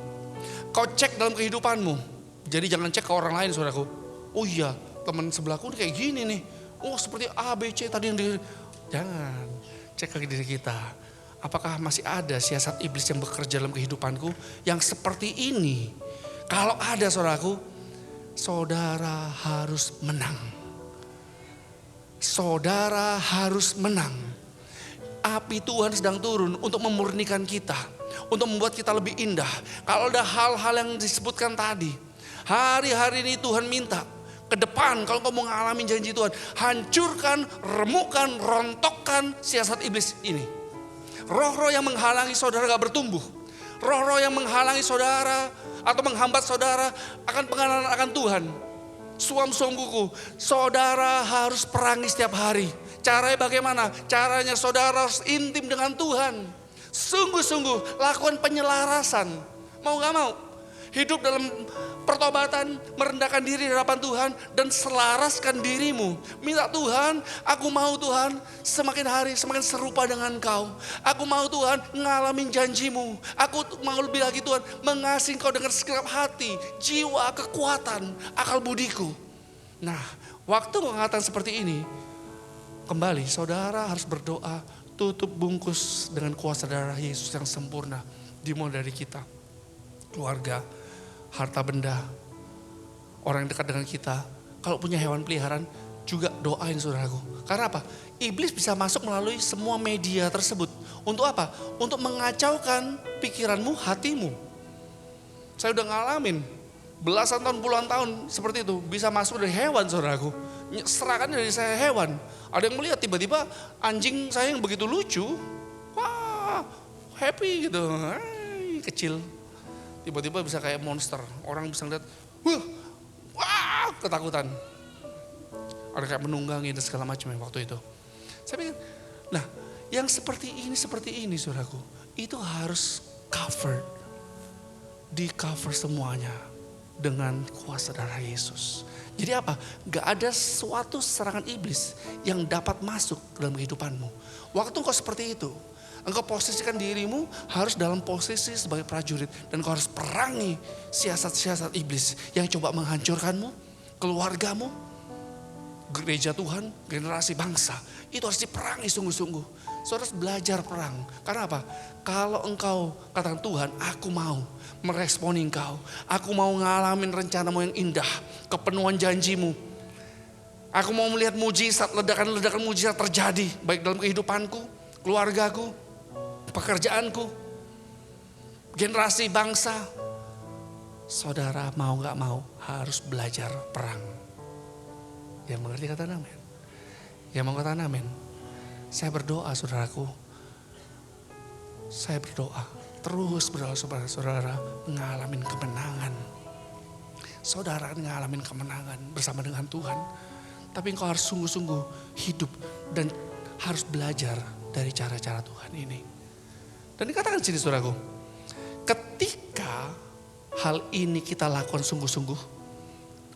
kau cek dalam kehidupanmu. Jadi jangan cek ke orang lain saudaraku. Oh iya, teman sebelahku kayak gini nih. Oh seperti A, B, C tadi yang jangan, cek ke diri kita. Apakah masih ada siasat iblis yang bekerja dalam kehidupanku yang seperti ini? Kalau ada saudaraku, saudara harus menang. Saudara harus menang. Api Tuhan sedang turun untuk memurnikan kita, untuk membuat kita lebih indah. Kalau ada hal-hal yang disebutkan tadi, hari-hari ini Tuhan minta ke depan kalau kau mau ngalamin janji Tuhan, hancurkan, remukkan, rontokkan siasat iblis ini. Roh-roh yang menghalangi saudara gak bertumbuh, roh-roh yang menghalangi saudara atau menghambat saudara akan pengenalan akan Tuhan. Sungguhku, saudara harus perangi setiap hari. Caranya bagaimana? Caranya saudara harus intim dengan Tuhan. Sungguh-sungguh lakukan penyelarasan. Mau gak mau, hidup dalam pertobatan, merendahkan diri di hadapan Tuhan dan selaraskan dirimu. Minta Tuhan, aku mau Tuhan semakin hari semakin serupa dengan Kau. Aku mau Tuhan ngalamin janjimu. Aku mau lebih lagi Tuhan mengasihi Kau dengan segenap hati, jiwa, kekuatan, akal budiku. Nah, waktu pengangkatan seperti ini, kembali saudara harus berdoa, tutup bungkus dengan kuasa darah Yesus yang sempurna. Dimulai dari kita, keluarga, harta benda, orang yang dekat dengan kita. Kalau punya hewan peliharaan juga doain saudaraku. Karena apa? Iblis bisa masuk melalui semua media tersebut. Untuk apa? Untuk mengacaukan pikiranmu, hatimu. Saya udah ngalamin belasan tahun, puluhan tahun seperti itu. Bisa masuk dari hewan saudaraku. Serangan dari saya hewan. Ada yang melihat tiba-tiba anjing saya yang begitu lucu. Wah, happy gitu. Kecil. Tiba-tiba bisa kayak monster. Orang bisa ngeliat, wah ketakutan. Ada kayak menunggangi dan segala macam yang waktu itu. Saya pikir, nah yang seperti ini saudaraku, itu harus covered. Di cover semuanya dengan kuasa darah Yesus. Jadi apa? Gak ada suatu serangan iblis yang dapat masuk dalam kehidupanmu. Waktu engkau seperti itu, engkau posisikan dirimu harus dalam posisi sebagai prajurit. Dan engkau harus perangi siasat-siasat iblis yang coba menghancurkanmu, keluargamu, gereja Tuhan, generasi bangsa. Itu harus diperangi sungguh-sungguh. Saudara harus belajar perang. Karena apa? Kalau engkau katakan Tuhan, aku mau meresponi engkau. Aku mau ngalamin rencanamu yang indah, kepenuhan janjimu. Aku mau melihat mujizat, ledakan-ledakan mujizat terjadi. Baik dalam kehidupanku, keluargaku, pekerjaanku, generasi bangsa. Saudara mau gak mau harus belajar perang. Yang mengerti kata amin. Yang mau kata amin. Saya berdoa saudaraku. Saya berdoa. Terus berdoa saudara ngalamin kemenangan. Saudara ngalamin kemenangan bersama dengan Tuhan. Tapi engkau harus sungguh-sungguh hidup dan harus belajar dari cara-cara Tuhan ini. Dan dikatakan sini saudaraku. Ketika hal ini kita lakukan sungguh-sungguh.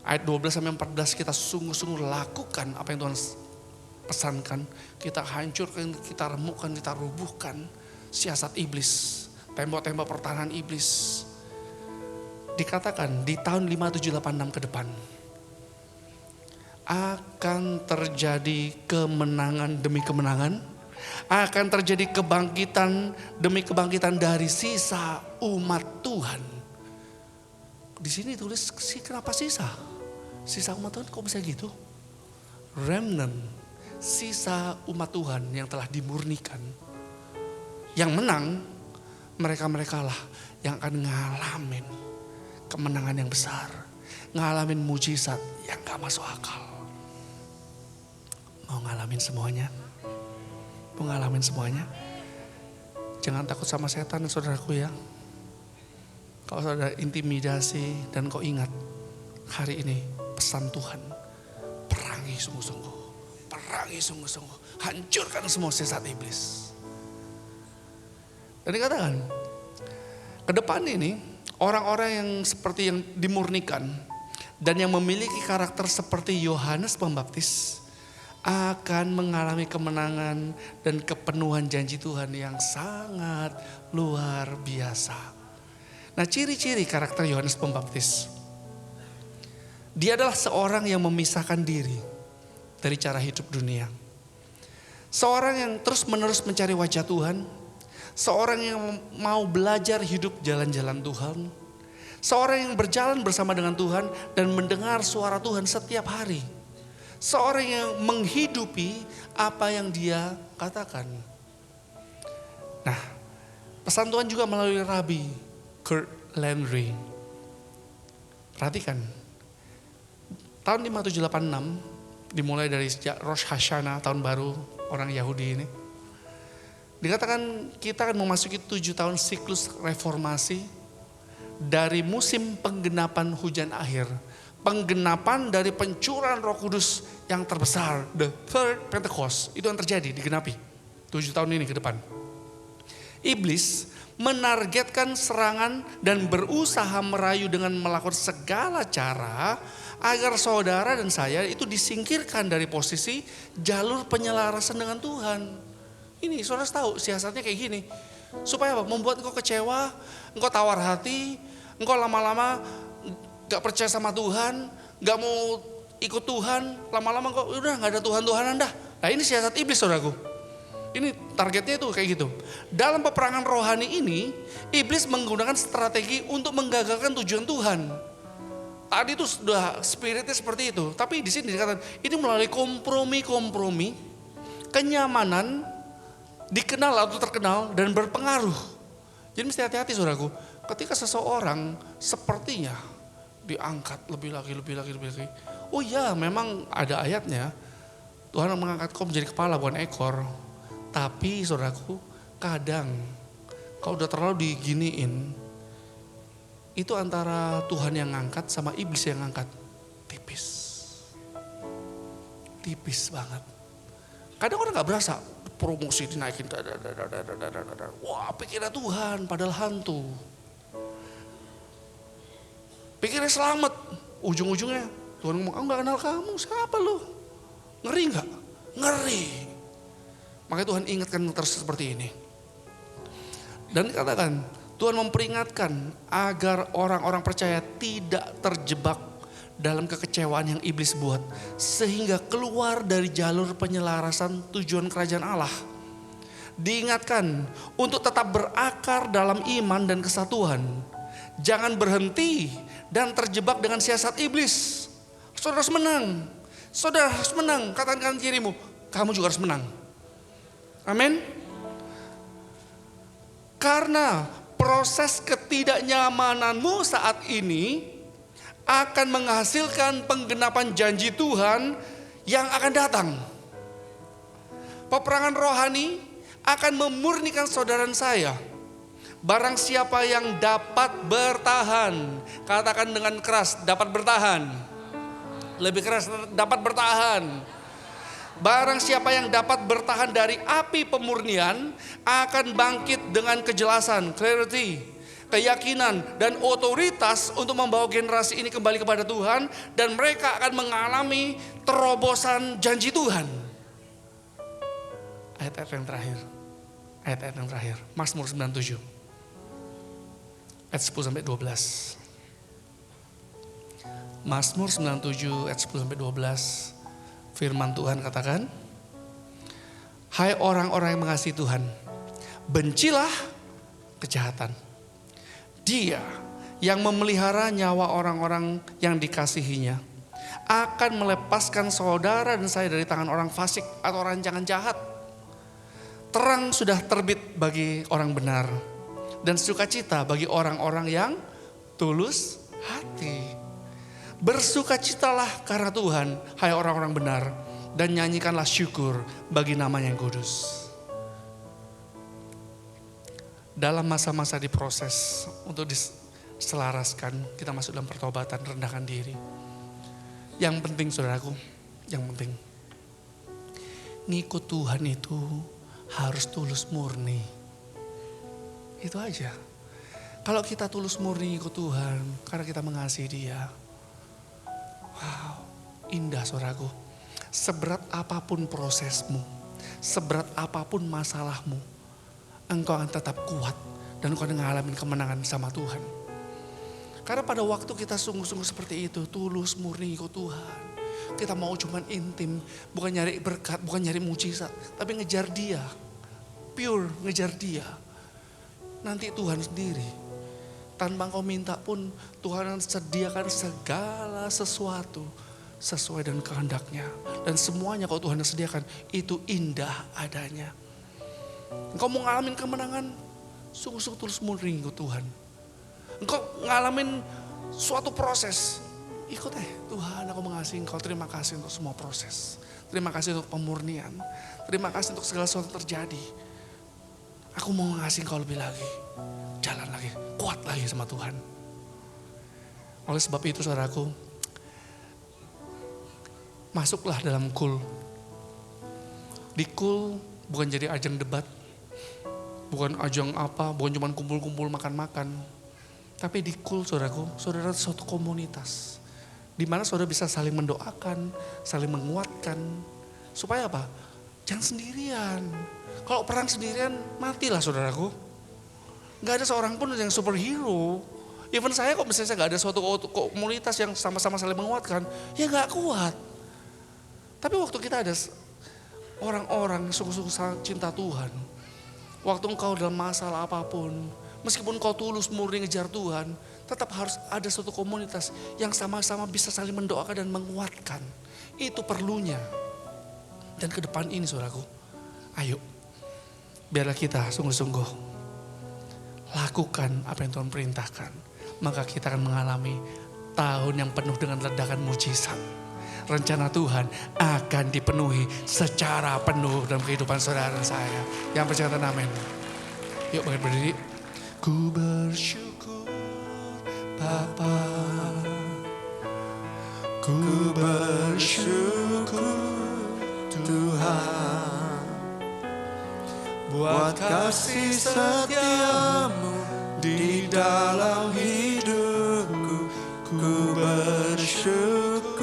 Ayat 12-14 kita sungguh-sungguh lakukan apa yang Tuhan pesankan. Kita hancurkan, kita remukkan, kita rubuhkan siasat iblis. Tembok-tembok pertahanan iblis. Dikatakan di tahun 5786 ke depan. Akan terjadi kemenangan demi kemenangan. Akan terjadi kebangkitan demi kebangkitan dari sisa umat Tuhan. Di sini tulis kenapa sisa? Sisa umat Tuhan kok bisa gitu? Remnant, sisa umat Tuhan yang telah dimurnikan. Yang menang, mereka-mereka lah yang akan ngalamin kemenangan yang besar. Ngalamin mujizat yang gak masuk akal. Mau ngalamin semuanya? Mau ngalamin semuanya? Jangan takut sama setan saudaraku ya. Kalau saudara intimidasi dan kau ingat hari ini pesan Tuhan. Perangi sungguh-sungguh. Perangi sungguh-sungguh. Hancurkan semua sesat iblis. Dan dikatakan ke depan ini orang-orang yang seperti yang dimurnikan dan yang memiliki karakter seperti Yohanes Pembaptis akan mengalami kemenangan dan kepenuhan janji Tuhan yang sangat luar biasa. Nah, ciri-ciri karakter Yohanes Pembaptis. Dia adalah seorang yang memisahkan diri dari cara hidup dunia. Seorang yang terus-menerus mencari wajah Tuhan. Seorang yang mau belajar hidup jalan-jalan Tuhan. Seorang yang berjalan bersama dengan Tuhan dan mendengar suara Tuhan setiap hari. Seorang yang menghidupi apa yang dia katakan. Nah, pesan Tuhan juga melalui Rabi Kurt Landry. Perhatikan. Tahun 5786 dimulai dari sejak Rosh Hashanah, tahun baru orang Yahudi ini. Dikatakan kita akan memasuki 7 tahun siklus reformasi dari musim penggenapan hujan akhir. Penggenapan dari pencurahan Roh Kudus yang terbesar, the third Pentecost, itu yang terjadi digenapi 7 tahun ini ke depan. Iblis menargetkan serangan dan berusaha merayu dengan melakukan segala cara agar saudara dan saya itu disingkirkan dari posisi jalur penyelarasan dengan Tuhan. Ini saudara tahu siasatnya kayak gini. Supaya apa? Membuat engkau kecewa, engkau tawar hati, engkau lama-lama gak percaya sama Tuhan, gak mau ikut Tuhan, lama-lama engkau udah gak ada Tuhan-Tuhanan dah. Nah ini siasat iblis saudaraku. Ini targetnya itu kayak gitu. Dalam peperangan rohani ini, iblis menggunakan strategi untuk menggagalkan tujuan Tuhan. Tadi itu sudah spiritnya seperti itu. Tapi di sini dikatakan ini melalui kompromi-kompromi, kenyamanan, dikenal atau terkenal dan berpengaruh. Jadi mesti hati-hati saudaraku. Ketika seseorang sepertinya diangkat lebih lagi. Oh iya memang ada ayatnya. Tuhan mengangkat kau menjadi kepala bukan ekor. Tapi saudaraku kadang kalau udah terlalu diginiin. Itu antara Tuhan yang ngangkat sama iblis yang ngangkat. Tipis. tipis banget. Kadang orang gak berasa, promosi dinaikin, wah pikirnya Tuhan padahal hantu. Pikirnya selamat, ujung-ujungnya Tuhan ngomong, aku gak kenal kamu, siapa lu? Ngeri gak? Ngeri. Makanya Tuhan ingatkan terus seperti ini. Dan dikatakan, Tuhan memperingatkan agar orang-orang percaya tidak terjebak dalam kekecewaan yang iblis buat. Sehingga keluar dari jalur penyelarasan tujuan kerajaan Allah. Diingatkan untuk tetap berakar dalam iman dan kesatuan. Jangan berhenti dan terjebak dengan siasat iblis. Saudara harus menang. Saudara harus menang. Katakan kirimu, kamu juga harus menang. Amin. Karena proses ketidaknyamananmu saat ini akan menghasilkan penggenapan janji Tuhan yang akan datang. Peperangan rohani akan memurnikan saudara dan saya. Barang siapa yang dapat bertahan, katakan dengan keras, dapat bertahan. Lebih keras, dapat bertahan. Barang siapa yang dapat bertahan dari api pemurnian akan bangkit dengan kejelasan, clarity, keyakinan dan otoritas untuk membawa generasi ini kembali kepada Tuhan, dan mereka akan mengalami terobosan janji Tuhan. Ayat-ayat yang terakhir. Ayat-ayat yang terakhir. Mazmur 97. Ayat 10 sampai 12. Mazmur 97 ayat 10 sampai 12. Firman Tuhan katakan, hai orang-orang yang mengasihi Tuhan, bencilah kejahatan. Dia yang memelihara nyawa orang-orang yang dikasihinya akan melepaskan saudara dan saya dari tangan orang fasik atau rancangan jahat. Terang sudah terbit bagi orang benar dan sukacita bagi orang-orang yang tulus hati. Bersukacitalah karena Tuhan, hai orang-orang benar, dan nyanyikanlah syukur bagi namanya yang kudus. Dalam masa-masa diproses untuk diselaraskan, kita masuk dalam pertobatan, rendahkan diri. Yang penting saudaraku, yang penting, ngikut Tuhan itu harus tulus murni. Itu aja. Kalau kita tulus murni ngikut Tuhan, karena kita mengasihi Dia, wow, indah saudaraku. Seberat apapun prosesmu, seberat apapun masalahmu, engkau akan tetap kuat dan engkau akan mengalami kemenangan sama Tuhan. Karena pada waktu kita sungguh-sungguh seperti itu, tulus murni ikut Tuhan, kita mau cuman intim, bukan nyari berkat, bukan nyari mujizat, tapi ngejar Dia, pure ngejar Dia. Nanti Tuhan sendiri, tanpa engkau minta pun Tuhan akan sediakan segala sesuatu sesuai dengan kehendaknya. Dan semuanya kalau Tuhan sediakan itu indah adanya. Engkau mau ngalamin kemenangan, sungguh-sungguh tulus murni ikut Tuhan. Engkau ngalamin suatu proses, ikut Tuhan, aku mengasihi Engkau, terima kasih untuk semua proses. Terima kasih untuk pemurnian, terima kasih untuk segala sesuatu terjadi. Aku mau mengasihi Engkau lebih lagi, jalan lagi, kuat lagi sama Tuhan. Oleh sebab itu saudaraku, masuklah dalam kul. Di kul bukan jadi ajang debat, bukan ajang apa, bukan cuma kumpul-kumpul makan-makan. Tapi di kul saudaraku, saudara suatu komunitas. Di mana saudara bisa saling mendoakan, saling menguatkan. Supaya apa? Jangan sendirian. Kalau perang sendirian, matilah saudaraku. Gak ada seorang pun yang superhero. Even saya kok misalnya gak ada suatu komunitas yang sama-sama saling menguatkan, ya gak kuat. Tapi waktu kita ada orang-orang yang sungguh-sungguh cinta Tuhan, waktu engkau dalam masalah apapun, meskipun kau tulus murni ngejar Tuhan, tetap harus ada suatu komunitas yang sama-sama bisa saling mendoakan dan menguatkan. Itu perlunya. Dan ke depan ini saudaraku, ayo, biarlah kita sungguh-sungguh lakukan apa yang Tuhan perintahkan. Maka kita akan mengalami tahun yang penuh dengan ledakan mujizat. Rencana Tuhan akan dipenuhi secara penuh dalam kehidupan saudara dan saya. Yang percaya katakan amin. Yuk bangkit berdiri. Ku bersyukur Bapa, ku bersyukur Tuhan. Buat kasih setiamu di dalam hidupku, ku bersyukur.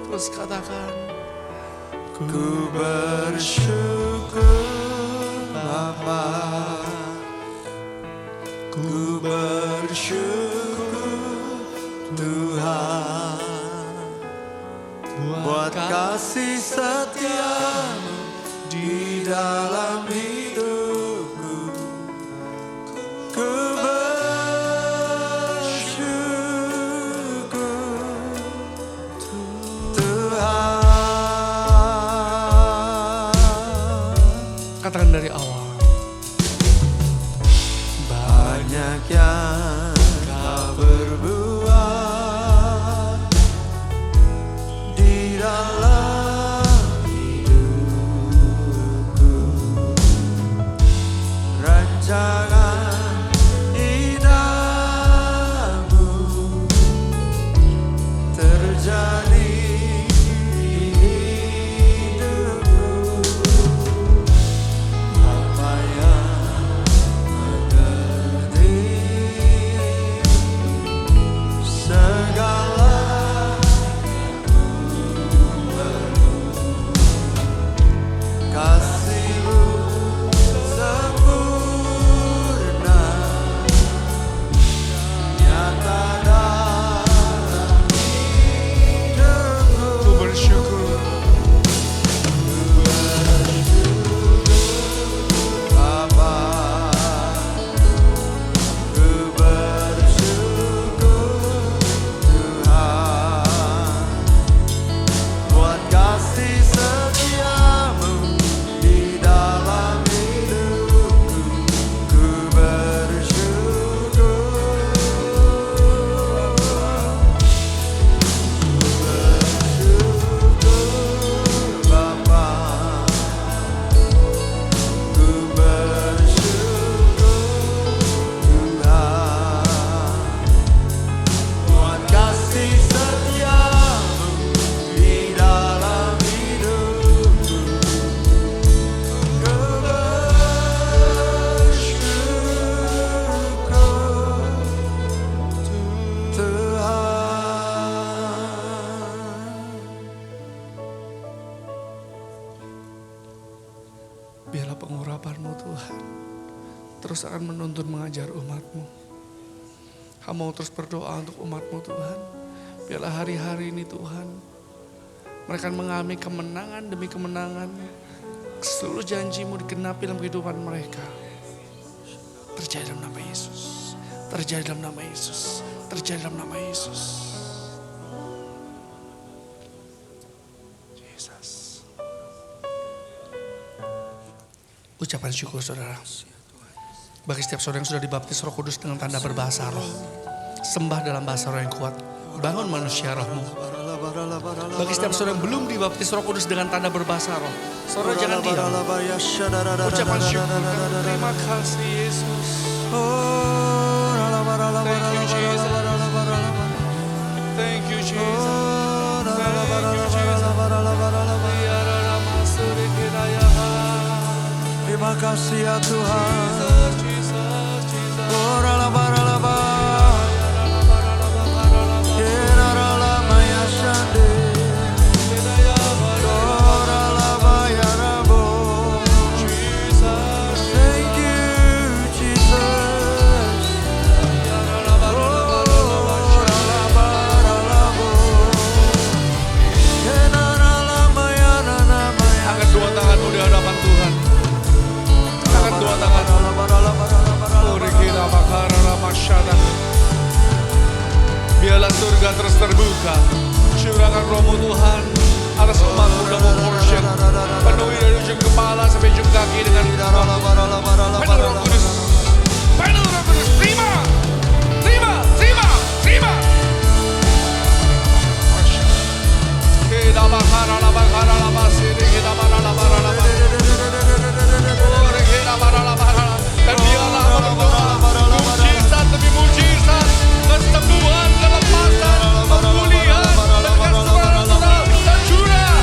Terus katakan, Ku bersyukur Bapa, ku bersyukur Tuhan, buat kasih setiamu di dalam hidupku. Ku bersyukur Tuhan. katakan dari awal. Banyak yang kau berbuat di dalam hidupku. Rancangan indahmu terjadi di hidupku. Apa yang mengerti segala kasih-Mu sempurna, nyata dalam hidupku. Ku bersyukur. Bapa, ku bersyukur Tuhan, buat kasih setiamu di dalam hidupku. Ku bersyukur Bapa, ku bersyukur Tuhan, buat kasih setiamu di dalam hidupku. Ku bersyukur Tuhan. Biarlah pengurapan-Mu Tuhan terus akan menuntun mengajar umat-Mu. Hamba mau terus berdoa untuk umat-Mu Tuhan. Biarlah hari-hari ini Tuhan mereka mengalami kemenangan demi kemenangan. Seluruh janji-Mu digenapi dalam kehidupan mereka. Terjadi dalam nama Yesus. Terjadi dalam nama Yesus. Terjadi dalam nama Yesus. Yesus. Ucapan syukur saudara. Bagi setiap saudara yang sudah dibaptis Roh Kudus dengan tanda berbahasa roh. Sembah dalam bahasa roh yang kuat. Bangun manusia rohmu. Bagi setiap saudara yang belum dibaptis Roh Kudus dengan tanda berbahasa roh. Saudara jangan diam. Ucapan syukur. Terima kasih Yesus. Thank you Jesus. Thank you Jesus. Terima kasih ya Tuhan. Thank you Jesus. Angkat dua tanganmu di hadapan Tuhan. Angkat dua tangan. Biarlah surga terus terbuka. Curahkan rohmu Tuhan atas umatmu dalam portion. Penuhi dari ujung kepala sampai ujung kaki dengan rohmu. Penuh Roh Kudus. Penuh Roh Kudus. Terima. Terima. Terima. Terima. Kita bakara la bakara la basiri kita bakara la bakara la bakara. Dan biarlah berdoa mujizat demi mujizat, kesembuhan, kelepasan, pemulihan, dan keselamatan tercurah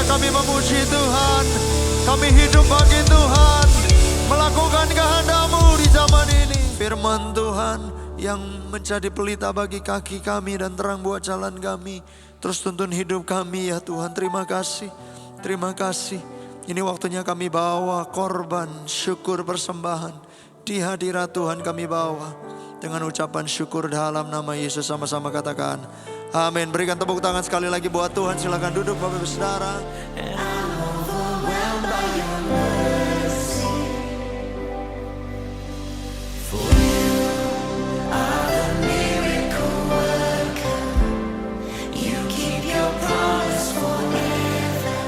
Kami memuji Tuhan. Kami hidup bagi Tuhan. Melakukan kehendak-Mu di zaman ini. Firman Tuhan yang menjadi pelita bagi kaki kami dan terang buat jalan kami. Terus tuntun hidup kami ya Tuhan. Terima kasih. Terima kasih. Ini waktunya kami bawa korban syukur persembahan. Di hadirat Tuhan kami bawa. Dengan ucapan syukur dalam nama Yesus, sama-sama katakan amin. Berikan tepuk tangan sekali lagi buat Tuhan. Silakan duduk Bapak Ibu Saudara. And I'm overwhelmed by your mercy. For you are the miracle worker. You keep your promise forever.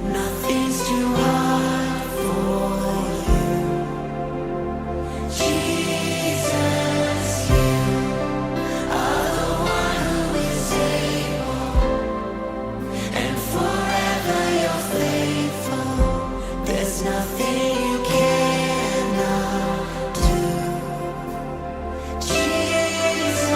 Nothing's too hard for you. Jesus, you are the one who is able. And forever you're faithful. There's nothing you cannot do. Jesus.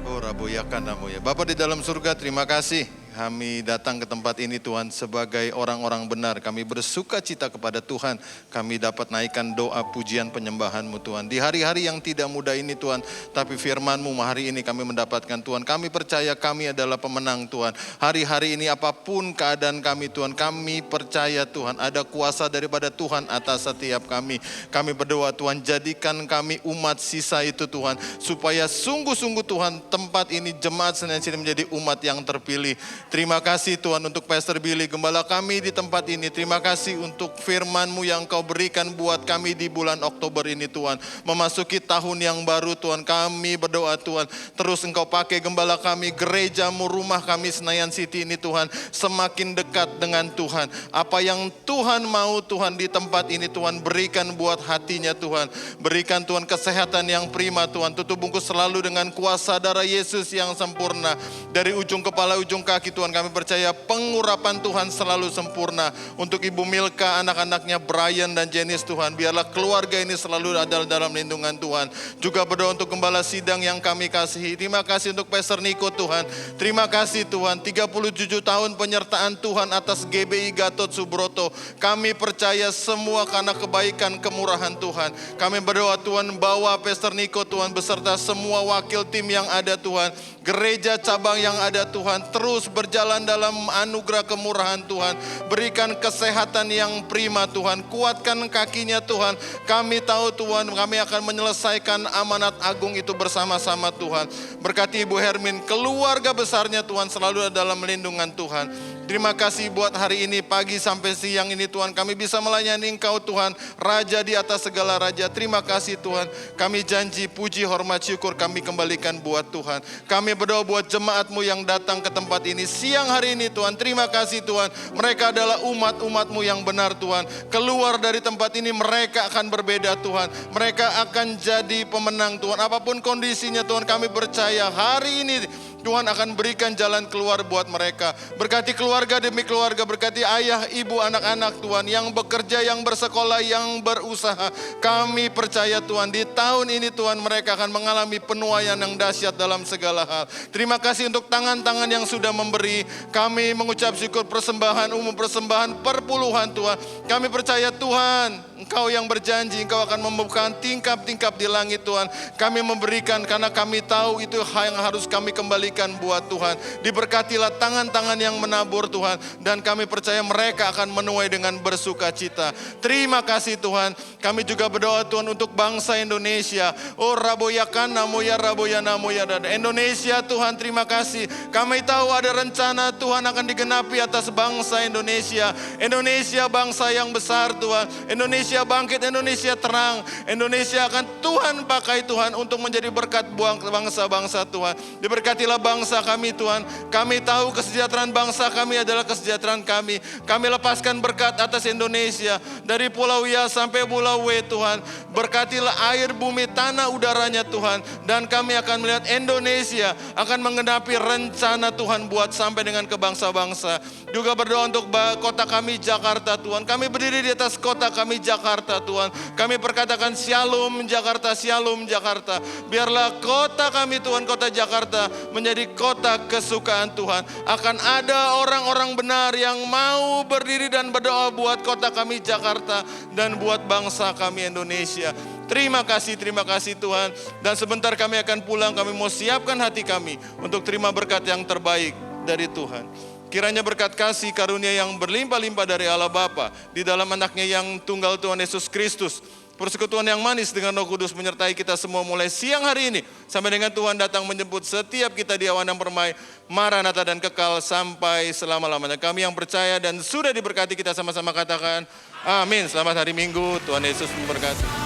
Oh Raboyakan namu ya. Bapa di dalam surga, terima kasih. Kami datang ke tempat ini Tuhan sebagai orang-orang benar. Kami bersuka cita kepada Tuhan. Kami dapat naikkan doa pujian penyembahan-Mu Tuhan. Di hari-hari yang tidak mudah ini Tuhan. Tapi firman-Mu hari ini kami mendapatkan Tuhan. Kami percaya kami adalah pemenang Tuhan. Hari-hari ini apapun keadaan kami Tuhan. Kami percaya Tuhan ada kuasa daripada Tuhan atas setiap kami. Kami berdoa Tuhan, jadikan kami umat sisa itu Tuhan. Supaya sungguh-sungguh Tuhan tempat ini jemaat Senin sini menjadi umat yang terpilih. Terima kasih Tuhan untuk Pastor Billy, gembala kami di tempat ini. Terima kasih untuk firman-Mu yang Kau berikan buat kami di bulan Oktober ini Tuhan. Memasuki tahun yang baru Tuhan, kami berdoa Tuhan. Terus Engkau pakai gembala kami, gereja-Mu, rumah kami Senayan City ini Tuhan. Semakin dekat dengan Tuhan. Apa yang Tuhan mau Tuhan di tempat ini Tuhan, berikan buat hatinya Tuhan. Berikan Tuhan kesehatan yang prima Tuhan. Tutup bungkus selalu dengan kuasa darah Yesus yang sempurna. Dari ujung kepala ujung kaki Tuhan, kami percaya pengurapan Tuhan selalu sempurna. Untuk Ibu Milka, anak-anaknya Brian dan Janice Tuhan, biarlah keluarga ini selalu ada dalam lindungan Tuhan. Juga berdoa untuk gembala sidang yang kami kasihi. Terima kasih untuk Pastor Niko Tuhan. Terima kasih Tuhan, 37 tahun penyertaan Tuhan atas GBI Gatot Subroto. Kami percaya semua karena kebaikan kemurahan Tuhan. Kami berdoa Tuhan, bawa Pastor Niko Tuhan beserta semua wakil tim yang ada Tuhan. Gereja cabang yang ada Tuhan, terus berjalan dalam anugerah kemurahan Tuhan. Berikan kesehatan yang prima Tuhan. Kuatkan kakinya Tuhan. Kami tahu Tuhan, kami akan menyelesaikan amanat agung itu bersama-sama Tuhan. Berkati Ibu Hermin, keluarga besarnya Tuhan selalu ada dalam lindungan Tuhan. Terima kasih buat hari ini, pagi sampai siang ini Tuhan. Kami bisa melayani Engkau Tuhan, Raja di atas segala raja. Terima kasih Tuhan. Kami janji, puji, hormat, syukur kami kembalikan buat Tuhan. Kami berdoa buat jemaat-Mu yang datang ke tempat ini siang hari ini Tuhan. Terima kasih Tuhan. Mereka adalah umat-umat-Mu yang benar Tuhan. Keluar dari tempat ini mereka akan berbeda Tuhan. Mereka akan jadi pemenang Tuhan. Apapun kondisinya Tuhan, kami percaya hari ini Tuhan akan berikan jalan keluar buat mereka. Berkati keluarga demi keluarga, berkati ayah, ibu, anak-anak Tuhan yang bekerja, yang bersekolah, yang berusaha. Kami percaya Tuhan, di tahun ini Tuhan mereka akan mengalami penuaian yang dahsyat dalam segala hal. Terima kasih untuk tangan-tangan yang sudah memberi. Kami mengucap syukur persembahan umum, persembahan perpuluhan Tuhan. Kami percaya Tuhan, Engkau yang berjanji, Engkau akan membuka tingkap-tingkap di langit Tuhan. Kami memberikan karena kami tahu itu yang harus kami kembalikan buat Tuhan. Diberkatilah tangan-tangan yang menabur Tuhan. Dan kami percaya mereka akan menuai dengan bersuka cita. Terima kasih Tuhan. Kami juga berdoa Tuhan untuk bangsa Indonesia. Oh Raboyakan namoya Raboya namoya. Indonesia Tuhan, terima kasih. Kami tahu ada rencana Tuhan akan digenapi atas bangsa Indonesia. Indonesia bangsa yang besar Tuhan. Indonesia bangkit, Indonesia terang. Indonesia akan Tuhan pakai Tuhan untuk menjadi berkat buat bangsa-bangsa Tuhan. Diberkatilah bangsa kami Tuhan. Kami tahu kesejahteraan bangsa kami adalah kesejahteraan kami. Kami lepaskan berkat atas Indonesia. Dari Pulau Ya sampai Pulau W Tuhan. Berkatilah air, bumi, tanah, udaranya Tuhan. Dan kami akan melihat Indonesia akan menggenapi rencana Tuhan buat sampai dengan ke bangsa-bangsa. Juga berdoa untuk kota kami Jakarta Tuhan. Kami berdiri di atas kota kami Jakarta Tuhan. Kami perkatakan shalom Jakarta, shalom Jakarta. Biarlah kota kami Tuhan, kota Jakarta menjadi menjadi kota kesukaan Tuhan. Akan ada orang-orang benar yang mau berdiri dan berdoa buat kota kami Jakarta dan buat bangsa kami Indonesia. Terima kasih Tuhan. Dan sebentar kami akan pulang, kami mau siapkan hati kami untuk terima berkat yang terbaik dari Tuhan. Kiranya berkat kasih karunia yang berlimpah-limpah dari Allah Bapa di dalam anaknya yang tunggal Tuhan Yesus Kristus. Persekutuan yang manis dengan Roh Kudus menyertai kita semua mulai siang hari ini. Sampai dengan Tuhan datang menjemput setiap kita di awan yang permai. Maranatha dan kekal sampai selama-lamanya. Kami yang percaya dan sudah diberkati kita sama-sama katakan amin. Selamat hari Minggu, Tuhan Yesus memberkati.